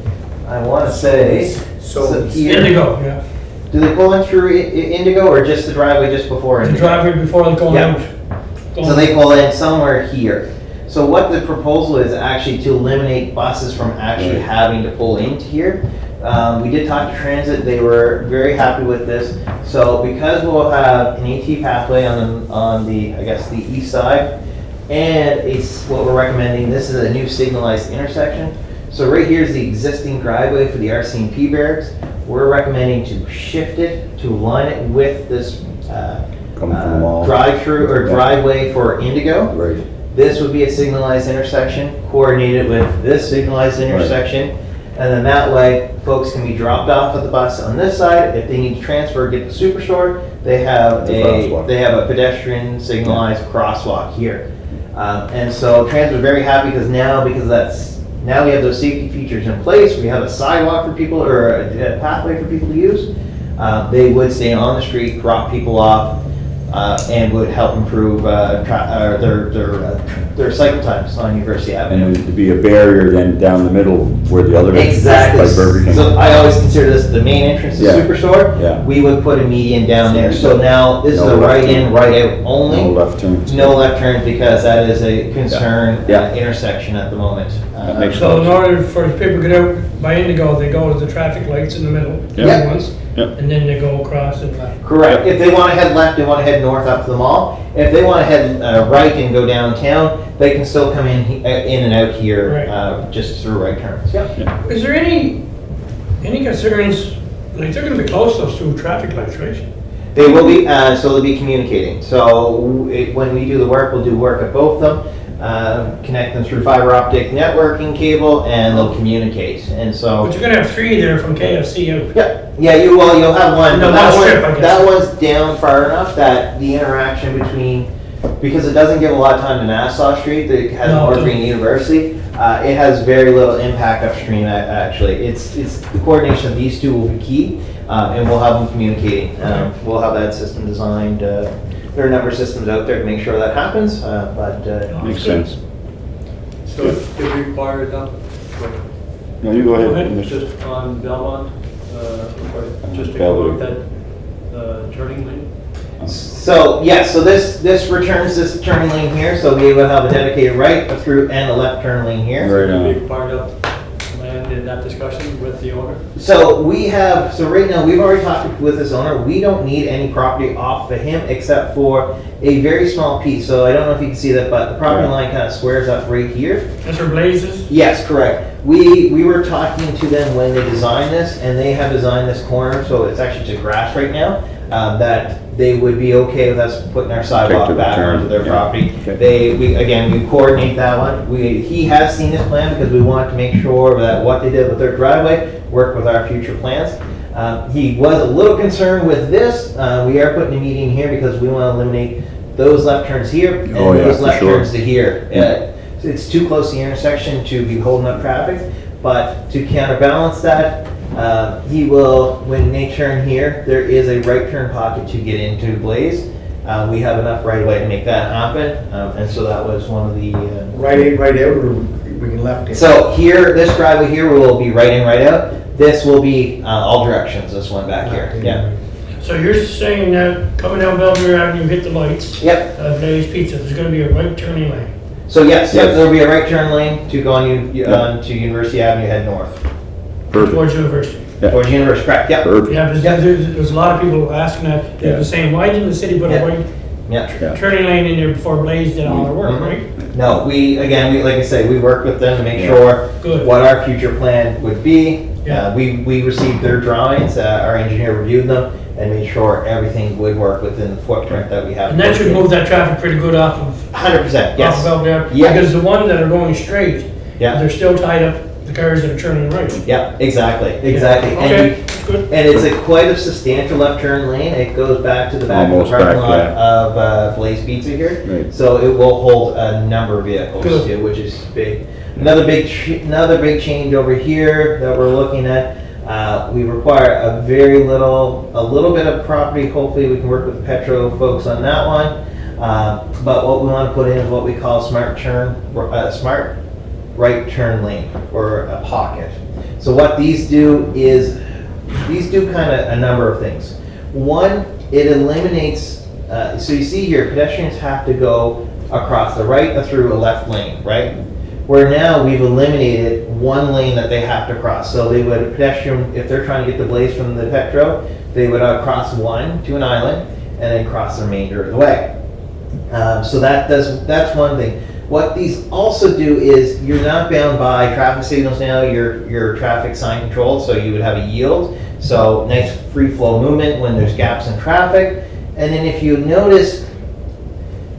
I want to say, so here.
Indigo, yeah.
Do they pull in through Indigo or just the driveway just before
The
Indigo?
driveway before they go
Yeah.
out.
So they pull in somewhere here. So what the proposal is actually to eliminate buses from actually having to pull into here. We did talk to Transit, they were very happy with this. So because we'll have an AT pathway on the I guess the east side, and what we're recommending, this is a new signalized intersection. So right here is the existing driveway for the RCMP barracks. We're recommending to shift it, to align it with this
Coming from the mall.
drive-through or driveway for Indigo.
Right.
This would be a signalized intersection, coordinated with this signalized intersection. And then that way, folks can be dropped off at the bus on this side. If they need to transfer, get to Superstore, they have a pedestrian signalized crosswalk here. And so Transit are very happy because now we have those safety features in place. We have a sidewalk for people, or a pathway for people to use. They would stay on the street, drop people off, and would help improve their cycle times on University Avenue.
And it would be a barrier then down the middle where the other entrance is
Exactly.
by Burger King.
So I always consider this the main entrance to
Yeah.
Superstore.
Yeah.
We would put a median down there. So now this is
No
a
left
right in,
turn.
right out only.
No left turns.
No left turns because that is a concern
Yeah.
intersection at the moment.
That makes
So in order for people to get out by Indigo, they go to the traffic lights in the middle, the
Yeah.
other ones,
Yep.
and then they go across and left.
Correct. If they want to head left, they want to head north up to the mall. If they want to head right and go downtown, they can still come in and out here just through right turns. Yep.
Is there any concerns, like they're gonna be close, those two traffic lights, right?
They will be, so they'll be communicating. So when we do the work, we'll do work at both of them, connect them through fiber optic networking cable, and they'll communicate. And so.
But you're gonna have three there from KFC out.
Yeah, you'll have one.
No,
but that
one strip, I
one,
guess.
that one's down far enough that the interaction between, because it doesn't give a lot of time to Nassau Street, that has
No, it
more
doesn't.
green university, it has very little impact upstream actually. It's the coordination of these two will be key, and we'll have them communicating. We'll have that system designed, there are a number of systems out there to make sure that happens, but.
Makes sense.
So if we require that,
No, you go
Go
ahead.
ahead.
Mr.
just on Belmont, just to
Belmont.
come out that turning lane?
So, yes, so this returns this turning lane here, so we will have a dedicated right through and a left turn lane here.
Right
Would
on.
be part of land in that discussion with the owner?
So right now, we've already talked with this owner, we don't need any property off of him except for a very small piece. So I don't know if you can see that, but the property line kind of squares up right here.
That's where Blazes.
Yes, correct. We were talking to them when they designed this, and they have designed this corner, so it's actually just grass right now, that they would be okay with us putting our sidewalk
Take the
back
turn,
onto their
yeah.
property.
Okay.
We coordinate that one. He has seen this plan because we wanted to make sure that what they did with their driveway worked with our future plans. He was a little concerned with this. We are putting a median here because we want to eliminate those left turns here and
Oh, yeah,
those
for
left
sure.
turns to here. It's too close to the intersection to be holding up traffic, but to counterbalance that, he will, when they turn here, there is a right turn pocket to get into Blaze. We have enough right away to make that happen, and so that was one of the.
Right in, right out, or we can left in?
So here, this driveway here will be right in, right out. This will be all directions, this one back here, yeah.
So you're saying that coming down Belvedere Avenue, hit the lights,
Yep,
Blaze Pizza, there's gonna be a right turning lane.
so yes, there'll be a right turn lane to go on to University Avenue, head north.
Perfect.
Towards University.
Yeah.
Towards University, correct, yep.
Perfect.
Yeah, there's a lot of people asking that, they're saying, why didn't the city put a
Yeah.
white
Yeah.
Yeah.
turning lane in there before Blaze did all their work,
Mhm.
right?
No, like I say, we worked with them to make sure
Good.
what our future plan would be.
Yeah.
We received their drawings, our engineer reviewed them, and made sure everything would work within the footprint that we have.
And that should move that traffic pretty good off of
100%,
off of
yes.
Belvedere.
Yeah.
Because the ones that are going straight,
Yeah,
they're still tied up, the cars that are turning right.
yeah, exactly. And
Okay, that's good.
And it's quite a substantial left turn lane. It goes back to the back of
Almost
the parking
back,
lot
yeah.
of Blaze Pizza here.
Right.
So it will hold a number of vehicles,
Good.
too, which is big. Another big change over here that we're looking at. We require a little bit of property. Hopefully, we can work with the Petro folks on that one. But what we want to put in is what we call smart right turn lane, or a pocket. So what these do is kind of a number of things. One, it eliminates. So you see here, pedestrians have to go across the right or through a left lane, right? Where now we've eliminated one lane that they have to cross. So they would, a pedestrian, if they're trying to get the blaze from the Petro, they would cross one to an island and then cross the remainder of the way. So that's one thing. What these also do is you're not bound by traffic signals now, your traffic sign controlled, so you would have a yield. So nice free flow movement when there's gaps in traffic. And then if you notice,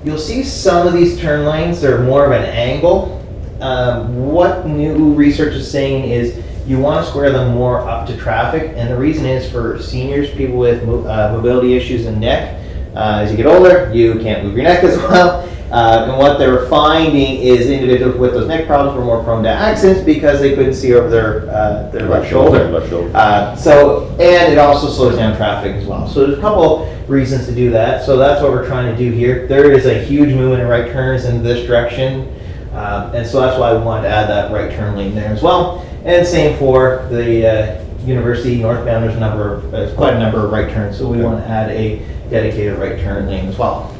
you'll see some of these turn lanes, they're more of an angle. What new research is saying is you want to square them more up to traffic, and the reason is for seniors, people with mobility issues and neck. As you get older, you can't move your neck as well. And what they're finding is individuals with those neck problems were more prone to accidents because they couldn't see over their left shoulder. And it also slows down traffic as well. So there's a couple reasons to do that. So that's what we're trying to do here. There is a huge movement in right turns in this direction. And so that's why we wanted to add that right turn lane there as well. And same for the University northbound, there's quite a number of right turns. So we want to add a dedicated right turn lane as well.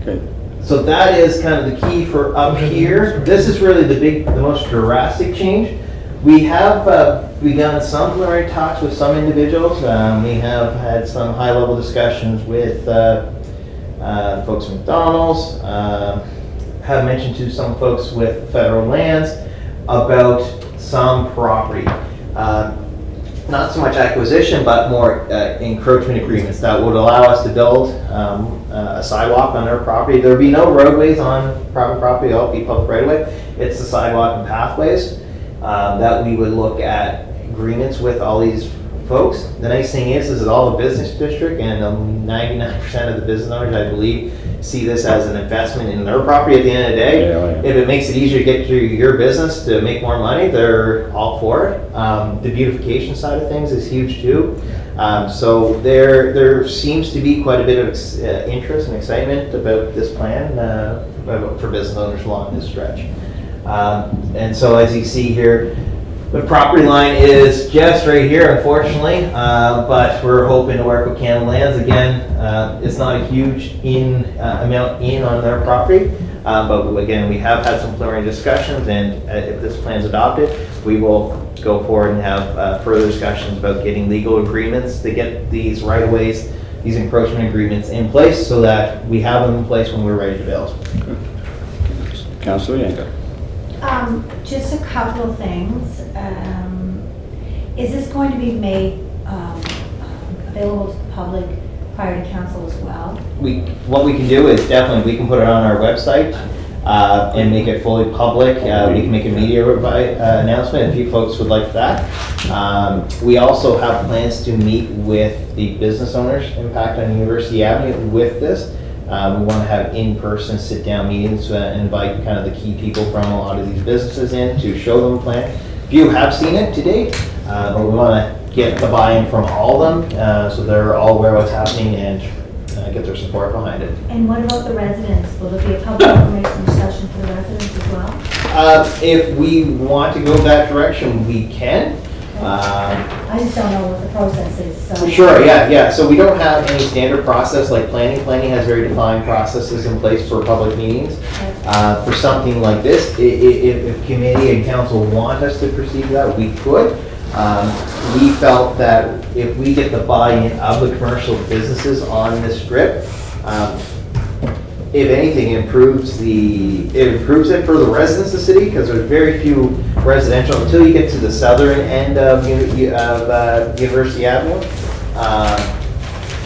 Okay.
So that is kind of the key for up here. This is really the most drastic change. We have begun some preliminary talks with some individuals. We have had some high-level discussions with folks from McDonald's. Have mentioned to some folks with federal lands about some property. Not so much acquisition, but more encroachment agreements that would allow us to build a sidewalk on their property. There would be no roadways on private property, it'll be public right of way. It's the sidewalk and pathways that we would look at agreements with all these folks. The nice thing is that all the business district and 99% of the business owners, I believe, see this as an investment in their property at the end of the day.
Yeah.
If it makes it easier to get to your business to make more money, they're all for it. The beautification side of things is huge too. So there seems to be quite a bit of interest and excitement about this plan for business owners along this stretch. And so as you see here, the property line is just right here, unfortunately, but we're hoping to work with Canada Lands. Again, it's not a huge amount in on their property, but again, we have had some preliminary discussions, and if this plan is adopted, we will go forward and have further discussions about getting legal agreements to get these right-of-ways, these encroachment agreements in place so that we have them in place when we're ready to build.
Councilor Yanka.
Just a couple of things. Is this going to be made available to the public prior to council as well?
What we can do is definitely, we can put it on our website and make it fully public. We can make a media announcement if you folks would like that. We also have plans to meet with the business owners impact on University Avenue with this. We want to have in-person sit-down meetings and invite kind of the key people from a lot of these businesses in to show them the plan. Few have seen it to date, but we want to get the buy-in from all of them so they're all aware of what's happening and get their support behind it.
And what about the residents? Will there be a public information session for the residents as well?
If we want to go that direction, we can.
I just don't know what the process is, so.
Sure, yeah. So we don't have any standard process like planning. Planning has very defined processes in place for public meetings. For something like this, if committee and council want us to proceed that, we could. We felt that if we get the buy-in of the commercial businesses on this strip, if anything, it improves it for the residents of the city, because there's very few residential until you get to the southern end of University Avenue.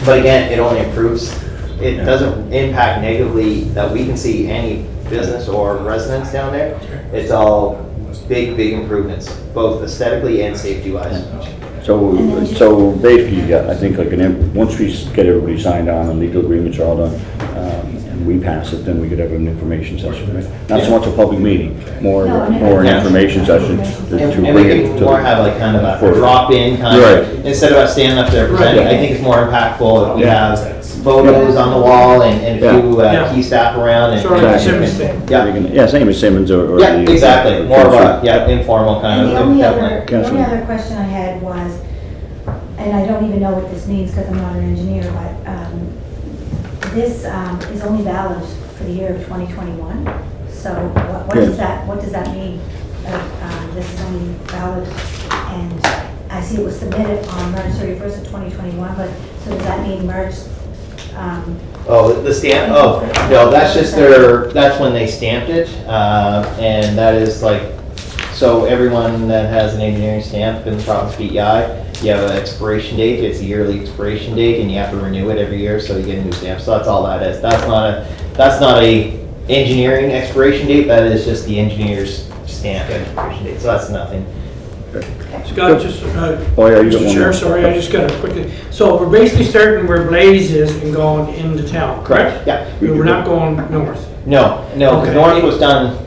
But again, it only improves. It doesn't impact negatively that we can see any business or residents down there. It's all big improvements, both aesthetically and safety-wise.
So basically, yeah, I think once we get everybody signed on and legal agreements are all done, and we pass it, then we could have an information session, right? Not so much a public meeting, more an
Yeah.
information session to
And
bring
we
it
can
to.
more have like kind of a
For-
drop-in kind
Right.
of, instead of us standing up there presenting,
Right.
I think it's more impactful if we
Yeah.
have photos on the wall and a
Yeah.
few
Yeah.
key staff around and.
Sort of like
Exactly.
Simmons thing.
Yeah,
Yeah, same as Simmons or.
yeah,
the-
exactly, more of a, yeah,
Council.
informal kind
And
of.
the only
definitely.
other, the
Councilman.
only other question I had was, and I don't even know what this means because I'm not an engineer, but this is only valid for the year of 2021. So what
Yes.
what does that mean? This is only valid, and I see it was submitted on March 31st of 2021, but so does that mean March?
Oh, the stamp, oh, no, that's just that's when they stamped it, and that is like, so everyone that has an engineering stamp in the province of PEI, you have an expiration date, it's a yearly expiration date, and you have to renew it every year, so you get a new stamp, so that's all that is. That's not a engineering expiration date, that is just the engineer's stamp expiration date, so that's nothing.
Scott, just,
Oh, yeah, you got
Mr.
one
Chair,
more.
sorry, I just got a quick, so we're basically starting where Blaze is and going into town, correct?
Yeah.
We're not going north.
No, because
Okay.
North was done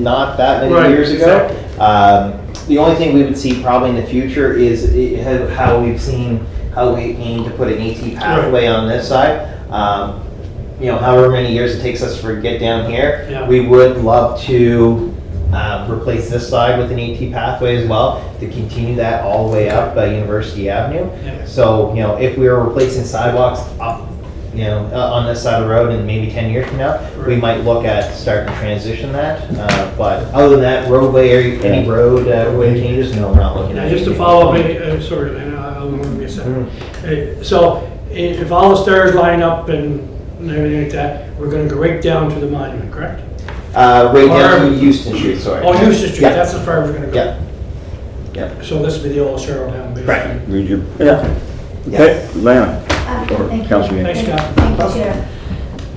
not that many
Right,
years ago.
exactly.
The only thing we would see probably in the future is how we aim to put an AT pathway on this side. However many years it takes us to get down here,
Yeah.
we would love to replace this side with an AT pathway as well, to continue that all the way up University Avenue.
Yeah.
So, if we were replacing sidewalks up, on this side of the road and maybe 10 years from now, we
Right.
might look at starting to transition that. But other than that, roadway, any roadway changes, no, we're not looking
Now,
at.
just to
anything.
follow up, sorry, and I'll give me a second.
Mhm.
So if all the stars line up and everything like that, we're gonna go right down to the monument, correct?
Right down
Or-
to Houston Street, sorry.
Oh, Houston Street,
Yeah.
that's as far as we're gonna go.
Yeah,
So this would be the old Charlottetown, basically.
Right.
Read your, yeah. Okay, Lana. Or
Thank you.
Councilman.
Thanks, Scott.
Thank you, Chair.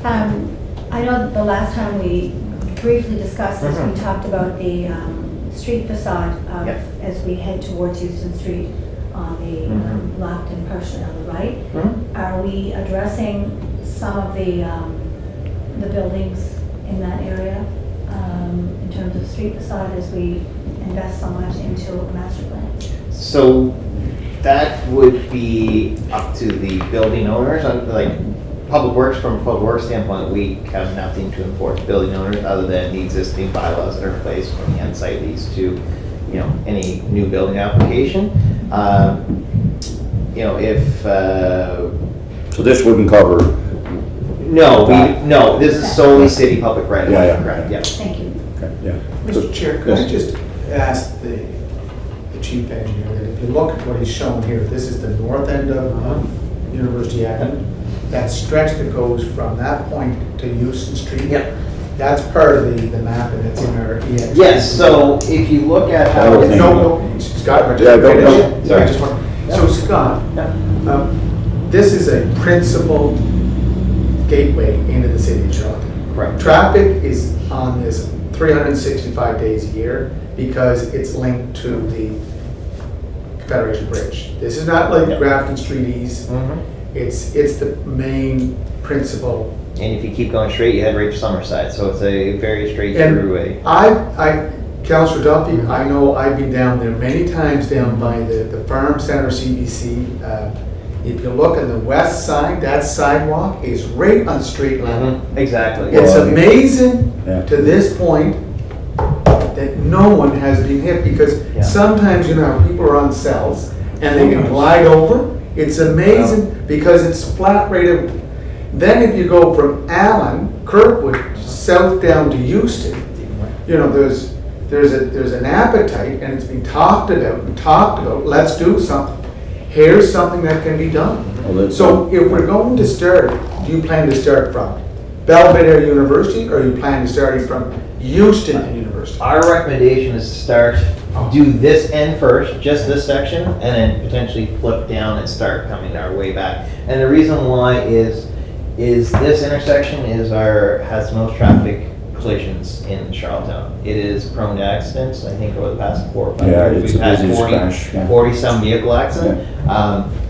I know the last time we briefly discussed this, we talked about the street facade of,
Yep.
as we head towards Houston Street on the left and partially on the right.
Mhm.
Are we addressing some of the buildings in that area in terms of street facade as we invest so much into a master plan?
So that would be up to the building owners, like Public Works, from a Public Works standpoint, we have nothing to enforce building owners other than the existing bylaws that are in place from the on-site lease to, any new building application.
So this wouldn't cover,
No, this is solely city public right.
Yeah, yeah.
Correct, yeah.
Thank you.
okay, yeah.
Mr. Chair, could I just ask the chief engineer that if you look at what he's shown here, this is the north end of University Avenue. That stretch that goes from that point to Houston Street.
Yep.
That's part of the map and it's in our EX.
Yes, so if you look at how.
Okay.
No, Scott, if I
Yeah,
just
go,
finish
go.
it. Sorry, I just want, so Scott, this is a principal gateway into the city of Charlotte.
Correct.
Traffic is on this 365 days a year because it's linked to the Confederation Bridge. This is not like
Yep.
Grafton Street East.
Mhm.
It's the main principal.
And if you keep going straight, you head right to Summerside, so it's a very straight
And
through way.
Councilor Duffy, I know I've been down there many times down by the Farm Center CBC. If you look on the west side, that sidewalk is right on street level.
Exactly.
It's amazing
Yeah.
to this point that no one has been hit because
Yeah.
sometimes, how people are on cells and they can glide over. It's amazing because it's flat right. Then if you go from Allen, Kirkwood, south down to Houston, there's an appetite and it's been talked about, let's do something. Here's something that can be done.
Well, that's-
So if we're going to start, do you plan to start from Belvedere University or you plan to start from Houston University?
Our recommendation is to do this end first, just this section, and then potentially flip down and start coming our way back. And the reason why is this intersection has the most traffic collisions in Charlottetown. It is prone to accidents. I think over the past 4 or 5
Yeah,
years,
it's
we've
a
had
busy
40
crash, yeah.
40-some vehicle accident.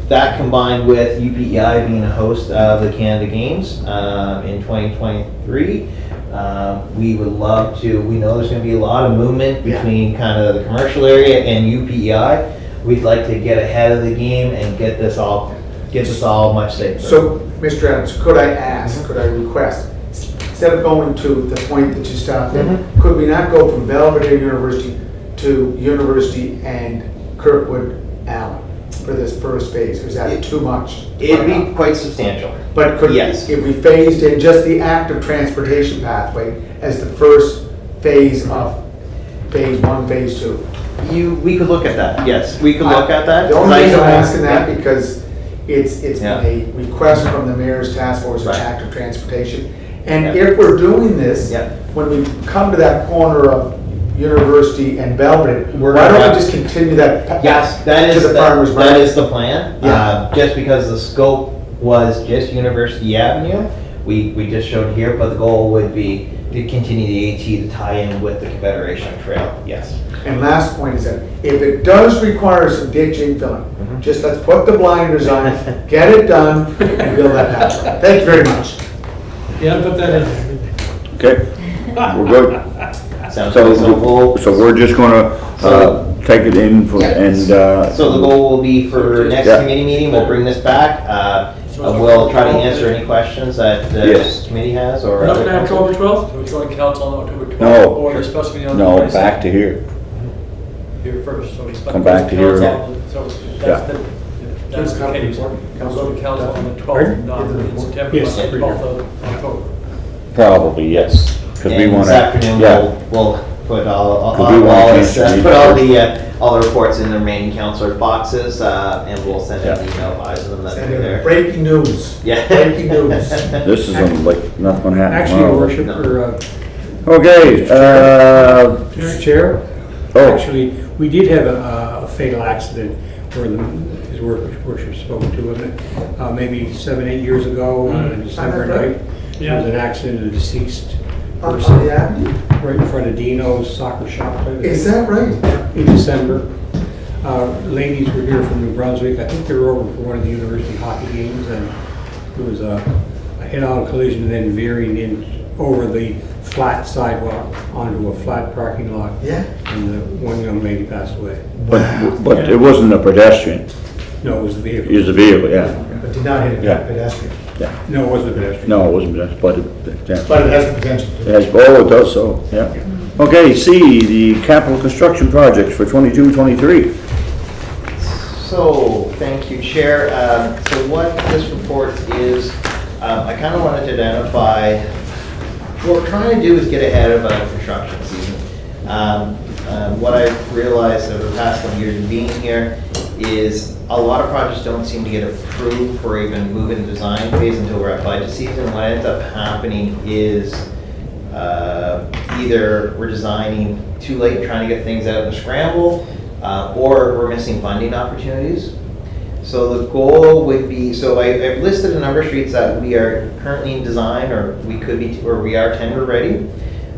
That combined with UPEI being a host of the Canada Games in 2023, we would love to, we know there's going to be a lot of movement
Yeah.
between kind of the commercial area and UPEI. We'd like to get ahead of the game and get this all much safer.
So, Mr. Adams, could I ask, could I request, instead of going to the point that you stopped at, could we not go from Belvedere University to University and Kirkwood Allen for this first phase? Or is that too much?
It'd be quite substantial.
But could,
Yes.
if we phased in just the active transportation pathway as the first phase of phase 1, phase 2?
We could look at that, yes, we could look at that.
The only reason I'm
Yeah.
asking that because it's
Yeah.
been a request from the mayor's task force of
Right.
active transportation. And
Yeah.
if we're doing this,
Yeah.
when we come to that corner of University and Belvedere,
We're
why
gonna
don't
have-
we just continue that path
Yes, that
to
is,
the farmer's
that
market?
is the plan.
Yeah.
Just because the scope was just University Avenue, we just showed here, but the goal would be to continue the AT to tie in with the Confederation Trail, yes.
And last point is that if it does require some ditching filling, just let's put the blinders on, get it done, and build that pathway. Thank you very much.
Yeah, put that in.
Okay, we're good.
Sounds good,
So we're just gonna, take it in for, and,
So the goal will be for next
Yeah.
committee meeting, we'll bring this back. We'll try to answer any questions that the
Yes.
committee has or.
Nothing
other
October 12th?
So it's going to council on October 12th?
No.
Or the special meeting on the
no,
22nd?
back to here.
Here first, so it's.
Come back to here.
So
Yeah.
that's the, that's the
Just
case.
report.
We'll go to council on the 12th,
Pardon?
not in September,
Yes.
but the 12th of October.
Probably, yes, because we
And
wanna.
this afternoon,
Yeah,
we'll put all,
Could we wanna
Wallace,
change the
put all
meeting?
all the reports in the remaining councilors' boxes, and we'll send an
Yeah.
email advising them that
Send
they're
in
there.
breaking news.
Yeah.
Breaking news.
this is like, nothing gonna happen
Actually, Your
tomorrow.
worship, or,
Okay,
Mr. Chair,
oh,
actually, we did have a fatal accident where his worship spoke to him, maybe 7, 8 years ago, on December night. There was an accident, a deceased
On
person
the avenue?
right in front of Dino's soccer shop.
Is that right?
In December. Ladies were here from New Brunswick. I think they were over for one of the university hockey games, and there was a head-on collision and then veering in over the flat sidewalk onto a flat parking lot.
Yeah.
And the one young lady passed away.
but it wasn't a pedestrian,
No, it was the vehicle.
it was a vehicle, yeah.
But did not hit a
Yeah.
pedestrian.
No, it wasn't a pedestrian.
No, it wasn't pedestrian, but yeah.
But it has the potential to.
Yes, oh, it does so, yeah. Okay, C, the capital construction projects for 22-23.
So, thank you, Chair. So what this report is, I kind of wanted to identify, what we're trying to do is get ahead of a construction season. What I've realized over the past couple years of being here is a lot of projects don't seem to get approved for even moving the design phase until we're at budget season. What ends up happening is either we're designing too late and trying to get things out in a scramble, or we're missing funding opportunities. So the goal would be, so I've listed a number of streets that we are currently in design, or we could be, or we are tender ready.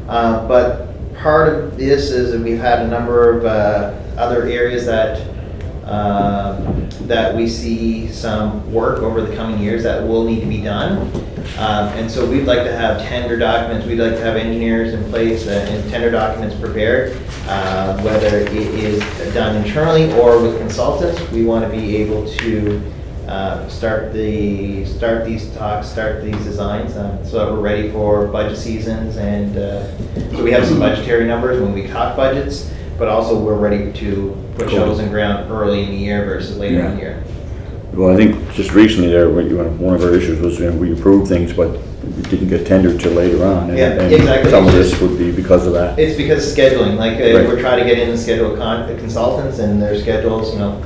But part of this is that we've had a number of other areas that that we see some work over the coming years that will need to be done. And so we'd like to have tender documents, we'd like to have engineers in place and tender documents prepared, whether it is done internally or with consultants. We want to be able to start these talks, start these designs, so that we're ready for budget seasons. And so we have some budgetary numbers when we talk budgets, but also we're ready to put shovels in ground early in the year versus later in the year.
Well, I think just recently there, one of our issues was, we approved things, but it didn't get tendered till later on.
Yeah,
and
exactly.
Some of this would be because of that.
It's because of scheduling, like,
Right.
we're trying to get in and schedule consultants and their schedules, you know,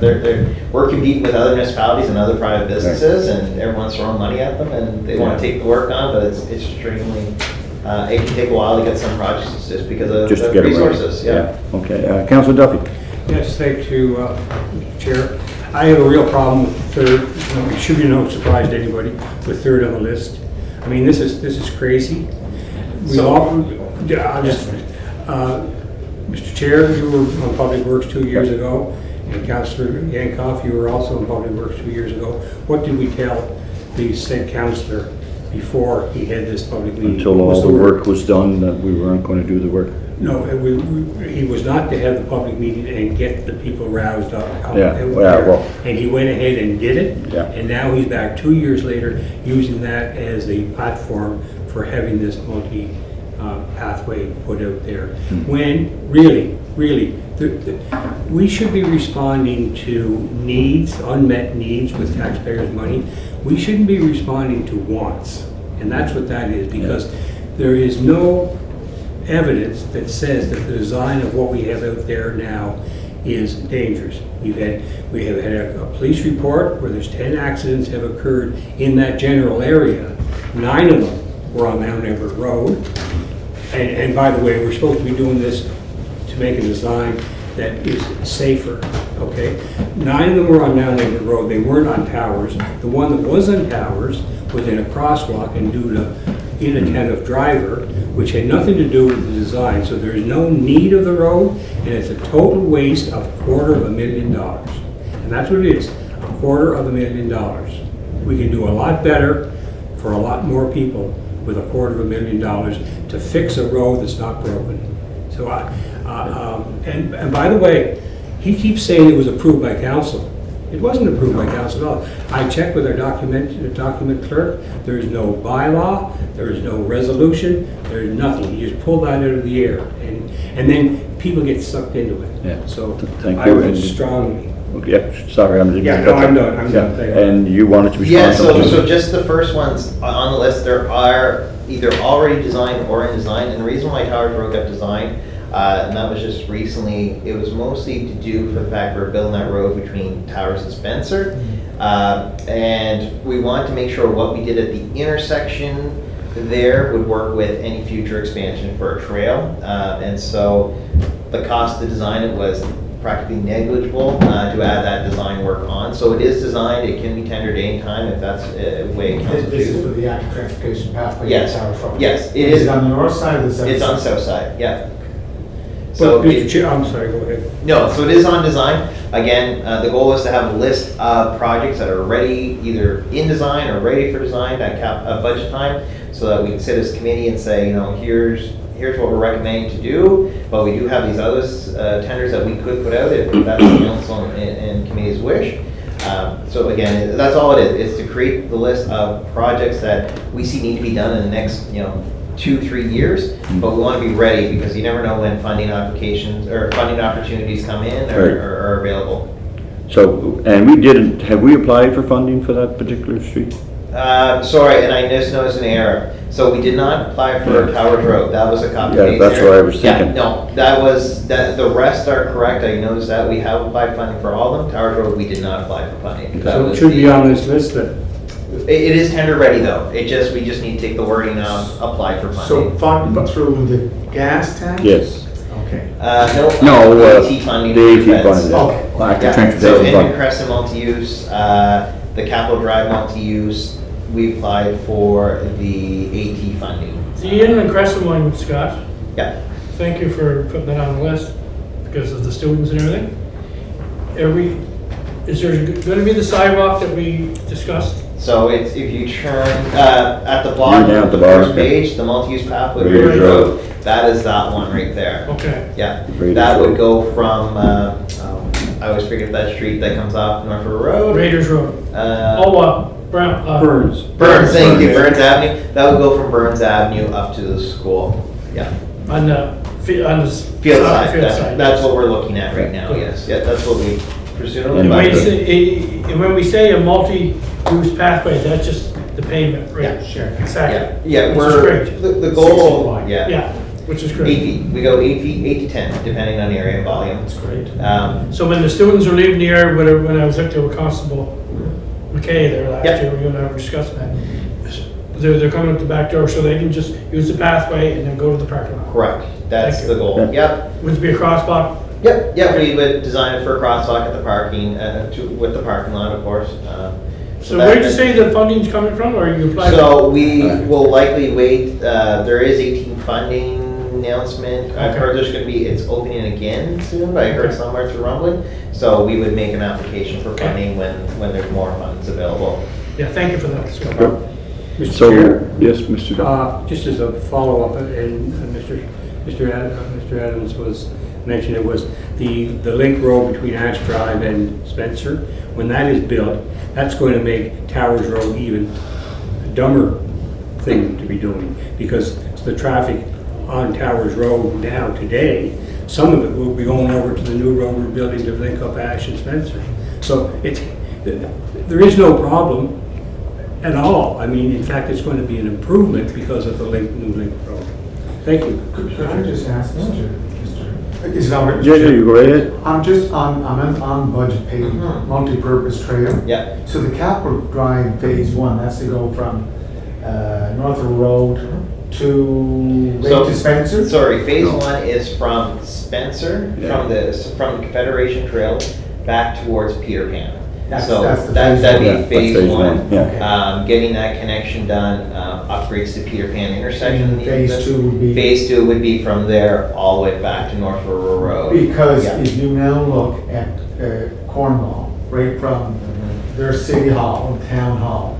we're competing with other municipalities and other private businesses, and everyone's throwing money at them, and they want to take the work on, but it's extremely, it can take a while to get some projects just because of
Just to
the
get it right.
resources, yeah.
Okay, Councilor Duffy.
Yes, thank you, Mr. Chair. I have a real problem with third, it should be no surprise to anybody, with third on the list. I mean, this is crazy. We all, yeah, I just, Mr. Chair, you were on Public Works 2 years ago, and Councillor Yankoff, you were also on Public Works 2 years ago. What did we tell the said councillor before he had this public meeting?
Until
What was
all the
word?
work was done, that we weren't going to do the work.
No, he was not to have the public meeting and get the people roused up.
Yeah,
out
yeah,
there.
well-
And he went ahead and did it.
Yeah.
And now he's back 2 years later, using that as a platform for having this pathway put out there. When, really, we should be responding to needs, unmet needs with taxpayers' money. We shouldn't be responding to wants. And that's what that is, because there is no evidence that says that the design of what we have out there now is dangerous. We have had a police report where there's 10 accidents have occurred in that general area. 9 of them were on Mount Everett Road. And by the way, we're supposed to be doing this to make a design that is safer, okay? 9 of them were on Mount Everett Road. They weren't on Towers. The one that was on Towers was in a crosswalk and due to inattentive driver, which had nothing to do with the design. So there's no need of the road, and it's a total waste of $250,000. And that's what it is, $250,000. We can do a lot better for a lot more people with $250,000 to fix a road that's not broken. So and by the way, he keeps saying it was approved by council. It wasn't approved by council at all. I checked with our document clerk. There is no bylaw, there is no resolution, there is nothing. You just pull that out of the air, and then people get sucked into it.
Yeah.
So
Thank
I
you.
would strongly.
Okay, sorry, I'm.
Yeah, no, I'm done. I'm done. Thank you.
And you wanted to respond?
Yeah,
to-
so just the first ones on the list, there are either already designed or in design, and the reason why Towers Road got designed, and that was just recently, it was mostly to do for the fact we're building that road between Towers and Spencer, and we wanted to make sure what we did at the intersection there would work with any future expansion for a trail, and so the cost to design it was practically negligible to add that design work on. So it is designed, it can be tendered anytime if that's a way it comes
This is
to.
for the active transportation pathway.
Yes.
Towers Road.
Yes, it
Is
is.
it on the north side or the south side?
It's on the south side, yeah.
But
So,
Mr. Chair, I'm sorry, go ahead.
no, so it is on design. Again, the goal is to have a list of projects that are ready, either in design or ready for design at budget time, so that we can sit as a committee and say, you know, here's what we're recommending to do, but we do have these other tenders that we could put out if that's the council and committee's wish. So again, that's all it is to create the list of projects that we see need to be done in the next, 2-3 years, but we want to be ready because you never know when funding applications or funding opportunities come in or
Right.
are available.
So, and have we applied for funding for that particular street?
Sorry, and I just noticed an error. So we did not apply for Towers Road. That was a copy
Yeah,
paste
that's
error.
what I was thinking.
Yeah, no, the rest are correct. I noticed that we have applied funding for all of them. Towers Road, we did not apply for funding. That
So it
was
should be
the-
on this list then.
It is tender ready though. We just need to take the wording out, apply for
So
funding.
funded through the gas tank?
Yes.
Okay.
No,
No,
AT funding.
the AT
for feds.
funding.
Okay.
Active
Yeah, so
transportation
Inman
fund.
Crescent multi-use, the Capitol Drive multi-use, we applied for the AT funding.
The Inman Crescent one, Scott,
Yeah,
thank you for putting that on the list because of the students and everything. Is there going to be the sidewalk that we discussed?
so it's, if you turn, at the bottom
You're down
of
at
the
the bottom,
first
okay.
page, the multi-use pathway,
Raiders
Raiders
Road.
Road, that is that one right there.
Okay.
Yeah,
Raiders
that would
Road.
go from, I always forget that street that comes off Norfolk Road.
Raiders Road. Brown.
Burns.
Burns, thank you,
Burns.
Burns Avenue, that would go from Burns Avenue up to the school, yeah.
On the
Field
side.
side, that's what we're looking at right now, yes, yeah, that's what we presumably.
And
When we say a multi-use pathway, that's just the pavement, right?
Yeah, sure.
Exactly.
Yeah,
Which is
we're,
great.
the
16
goal,
wide.
yeah,
Yeah, which is
8
great.
feet, we go 8 feet, 8 to 10, depending on area and volume.
That's great.
So when the students are leaving the area, when I was up there with Constable McKay there last
Yeah.
year, you and I were discussing that. They're coming up the back door, so they can just use the pathway and then go to the parking lot.
Correct, that's
Thank
the
you.
goal,
Yeah.
yep,
Would it be a crosswalk?
yep, we would design it for a crosswalk at the parking, with the parking lot, of course.
So where'd you say the funding's coming from, or you applied?
So we will likely wait, there is 18 funding announcement. I've heard there's gonna be, it's opening again soon, but I heard somewhere through rumbling. So we would make an application for funding when there's more funds available.
Yeah, thank you for that.
Good.
Mr.
So,
Chair,
yes, Mr. Dunn.
just as a follow-up, and Mr. Adams was mentioned, it was the link road between Ash Drive and Spencer. When that is built, that's going to make Towers Road even a dumber thing to be doing, because the traffic on Towers Road now today, some of it will be going over to the new road we're building to link up Ash and Spencer. So there is no problem at all. I mean, in fact, it's going to be an improvement because of the new link road. Thank you.
Could I just ask, Mr. Is it all right?
Yeah, you go right ahead.
I'm just on budget page, multi-purpose trail.
Yeah.
So the Capitol Drive Phase 1, that's to go from Northern Road to
So-
to Spencer?
Sorry, phase 1 is from Spencer,
Yeah.
from the Confederation Trail back towards Peter Pan.
That's
So
the
that'd
phase
be
one. Yeah,
phase
that's phase
1.
one, yeah.
Getting that connection done, upgrades to Peter Pan intersection.
And phase 2 would be.
Phase 2 would be from there all the way back to North River Road.
Because
Yeah.
if you now look at Cornwall, right from their city hall, town hall,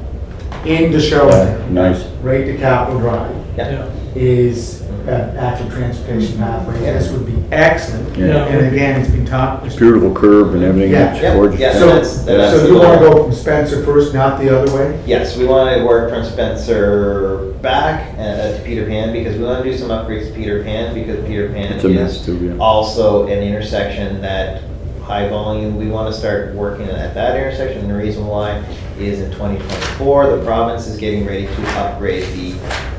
into
Yeah,
Shelton,
nice.
right to Capitol Drive,
Yeah.
is an active transportation pathway. This would be excellent.
Yeah.
And again, it's been taught.
Beautiful curb and everything.
Yeah.
It's
Yeah,
gorgeous.
yeah.
So,
that's
so
the
you want to
goal.
go from Spencer first, not the other way?
Yes, we want to work from Spencer back to Peter Pan because we want to do some upgrades to Peter Pan because Peter Pan
It's a mess
is
too, yeah.
also an intersection that high volume. We want to start working at that intersection. And the reason why is in 2024, the province is getting ready to upgrade the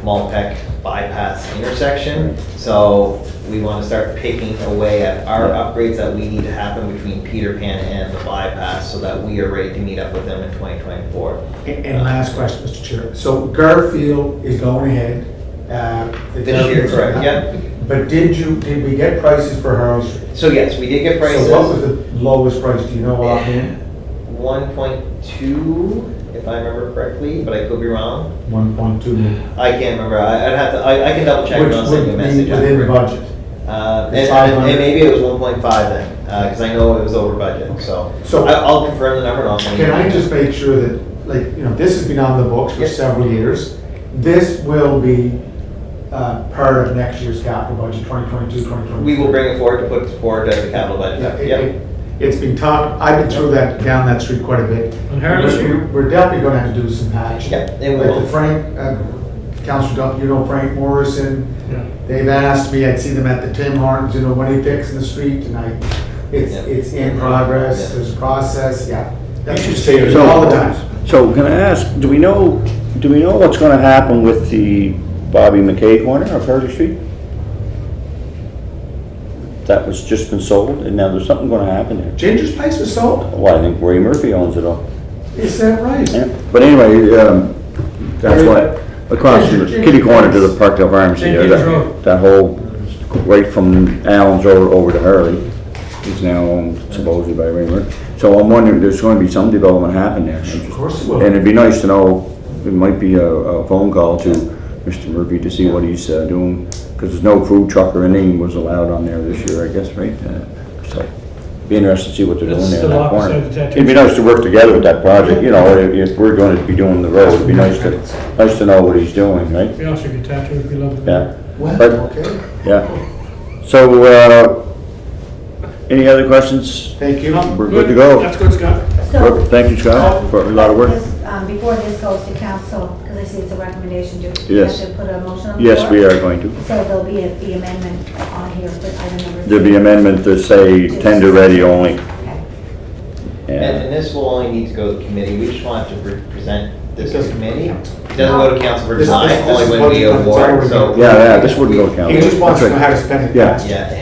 Malpec bypass intersection. So we want to start picking away at our upgrades that we need to happen between Peter Pan and the bypass so that we are ready to meet up with them in 2024.
And last question, Mr. Chair. So Garfield is going ahead.
This year, correct, yeah.
But did we get prices for Harley Street?
So yes, we did get prices.
So what was the lowest price, do you know offhand?
1.2, if I remember correctly, but I could be wrong.
1.2 million.
I can't remember. I'd have to. I can double check.
Which
and I'll send you a
would be
message.
within the budget.
And maybe it was 1.5 then, because I know it was over budget. So
So-
I'll confirm the number and I'll send you.
Can I just make sure that, like, this has been on the books for
Yep.
several years. This will be part of next year's capital budget, 2022, 2023.
We will bring it forward to put it forward as a capital budget.
Yeah, it's been taught, I've been through down that street quite a bit.
On Harley Street?
We're definitely gonna have to do some patching.
Yeah, and we
Like
will.
the Frank, Councilor Dunn, you know Frank Morrison,
Yeah.
they've asked me, I'd see them at the Tim Hortons, when he fixing the street tonight.
Yeah.
It's in progress,
Yeah.
there's a process, yeah. That's
You
just
should say it
all the time.
So can I ask, do we know what's gonna happen with the Bobby McKay corner of Harley Street? That was just been sold, and now there's something gonna happen there.
Ginger's place was sold?
Well, I think Ray Murphy owns it all.
Is that right?
Yeah, but anyway, that's what, across from the kitty corner to the Parkdale Pharmacy,
St.
there,
Peter's Road.
that whole, right from Allen's Road over to Hurley is now owned supposedly by Ray Murphy. So I'm wondering, there's gonna be some development happen there.
Of course it will.
And it'd be nice to know, it might be a phone call to Mr. Murphy to see what he's doing, because there's no food truck or anything was allowed on there this year, I guess, right? So, be interested to see what they're doing
It's
there in
the
that
opposite
corner.
of the tattoo
It'd be nice to work together with that project, if we're going to be doing the road, it'd be nice to know what he's doing, right?
We also get tattooed, it'd be lovely.
Yeah,
Well,
but-
okay.
yeah. So, any other questions?
Thank you.
We're good to go.
That's good, Scott.
Perfect. Thank you, Scott, for a lot of work.
Before this goes to council, because I see it's a recommendation, do we
Yes.
have to put a motion on the
Yes,
floor?
we are going to.
So there'll be the amendment on here for item number 3.
There'll be amendment to say tender ready only.
Okay.
Yeah.
And this will only need to go to the committee. We just want to present this to
It
the
doesn't
committee.
count.
It doesn't go to council for
This-
design,
this
only
is
when
what
we
it's already
award, so.
done.
Yeah, this wouldn't go count.
He just wants to know
That's
how
right.
to spend it.
Yeah.
Yeah.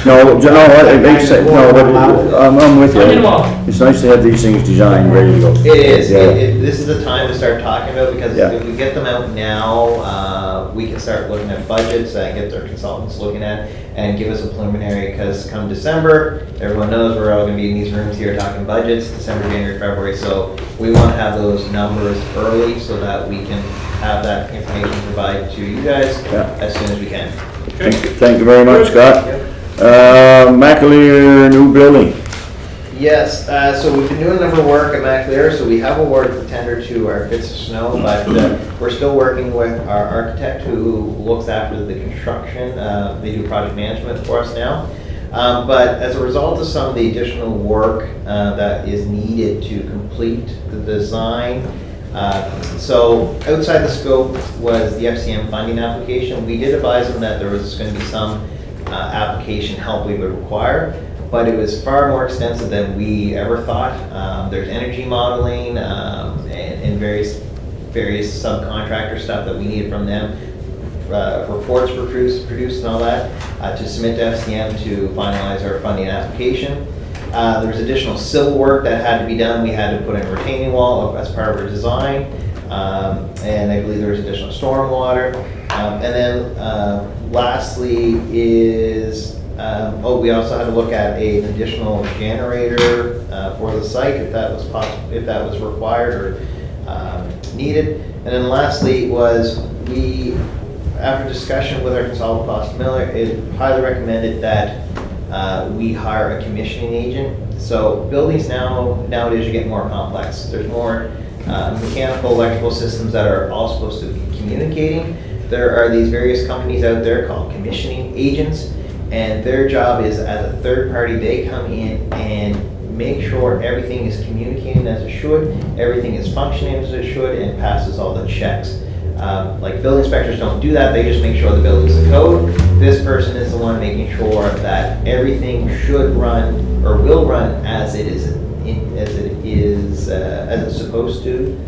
No, you know what, it makes sense, no, but I'm with you.
Onion wall.
It's nice to have these things designed, ready to go.
It is.
Yeah.
This is the time to start talking about because
Yeah.
if we get them out now, we can start looking at budgets and get their consultants looking at and give us a preliminary. Because come December, everyone knows we're all going to be in these rooms here talking budgets. December, January, February. So we want to have those numbers early so that we can have that information provided to you guys
Yeah.
as soon as we can.
Thank you very much, Scott. McAleer new building.
Yes, so we've been doing a number of work at MacLear, so we have awarded the tender to our Fitz of Snow, but we're still working with our architect who looks after the construction. They do project management for us now. But as a result of some of the additional work that is needed to complete the design, so outside the scope was the FCM funding application. We did advise them that there was going to be some application help we would require, but it was far more extensive than we ever thought. There's energy modeling and various subcontractor stuff that we needed from them. Reports were produced and all that to submit to FCM to finalize our funding application. There was additional civil work that had to be done. We had to put in a retaining wall as part of our design, and I believe there was additional stormwater. And then lastly is, we also had to look at an additional generator for the site if that was if that was required or needed. And then lastly was after discussion with our consultant, Cost Miller, it highly recommended that we hire a commissioning agent. So buildings nowadays are getting more complex. There's more mechanical, electrical systems that are all supposed to be communicating. There are these various companies out there called commissioning agents, and their job is, as a third party, they come in and make sure everything is communicating as it should, everything is functioning as it should, and passes all the checks. Like building inspectors don't do that, they just make sure the building's in code. This person is the one making sure that everything should run or will run as it is as it's supposed to.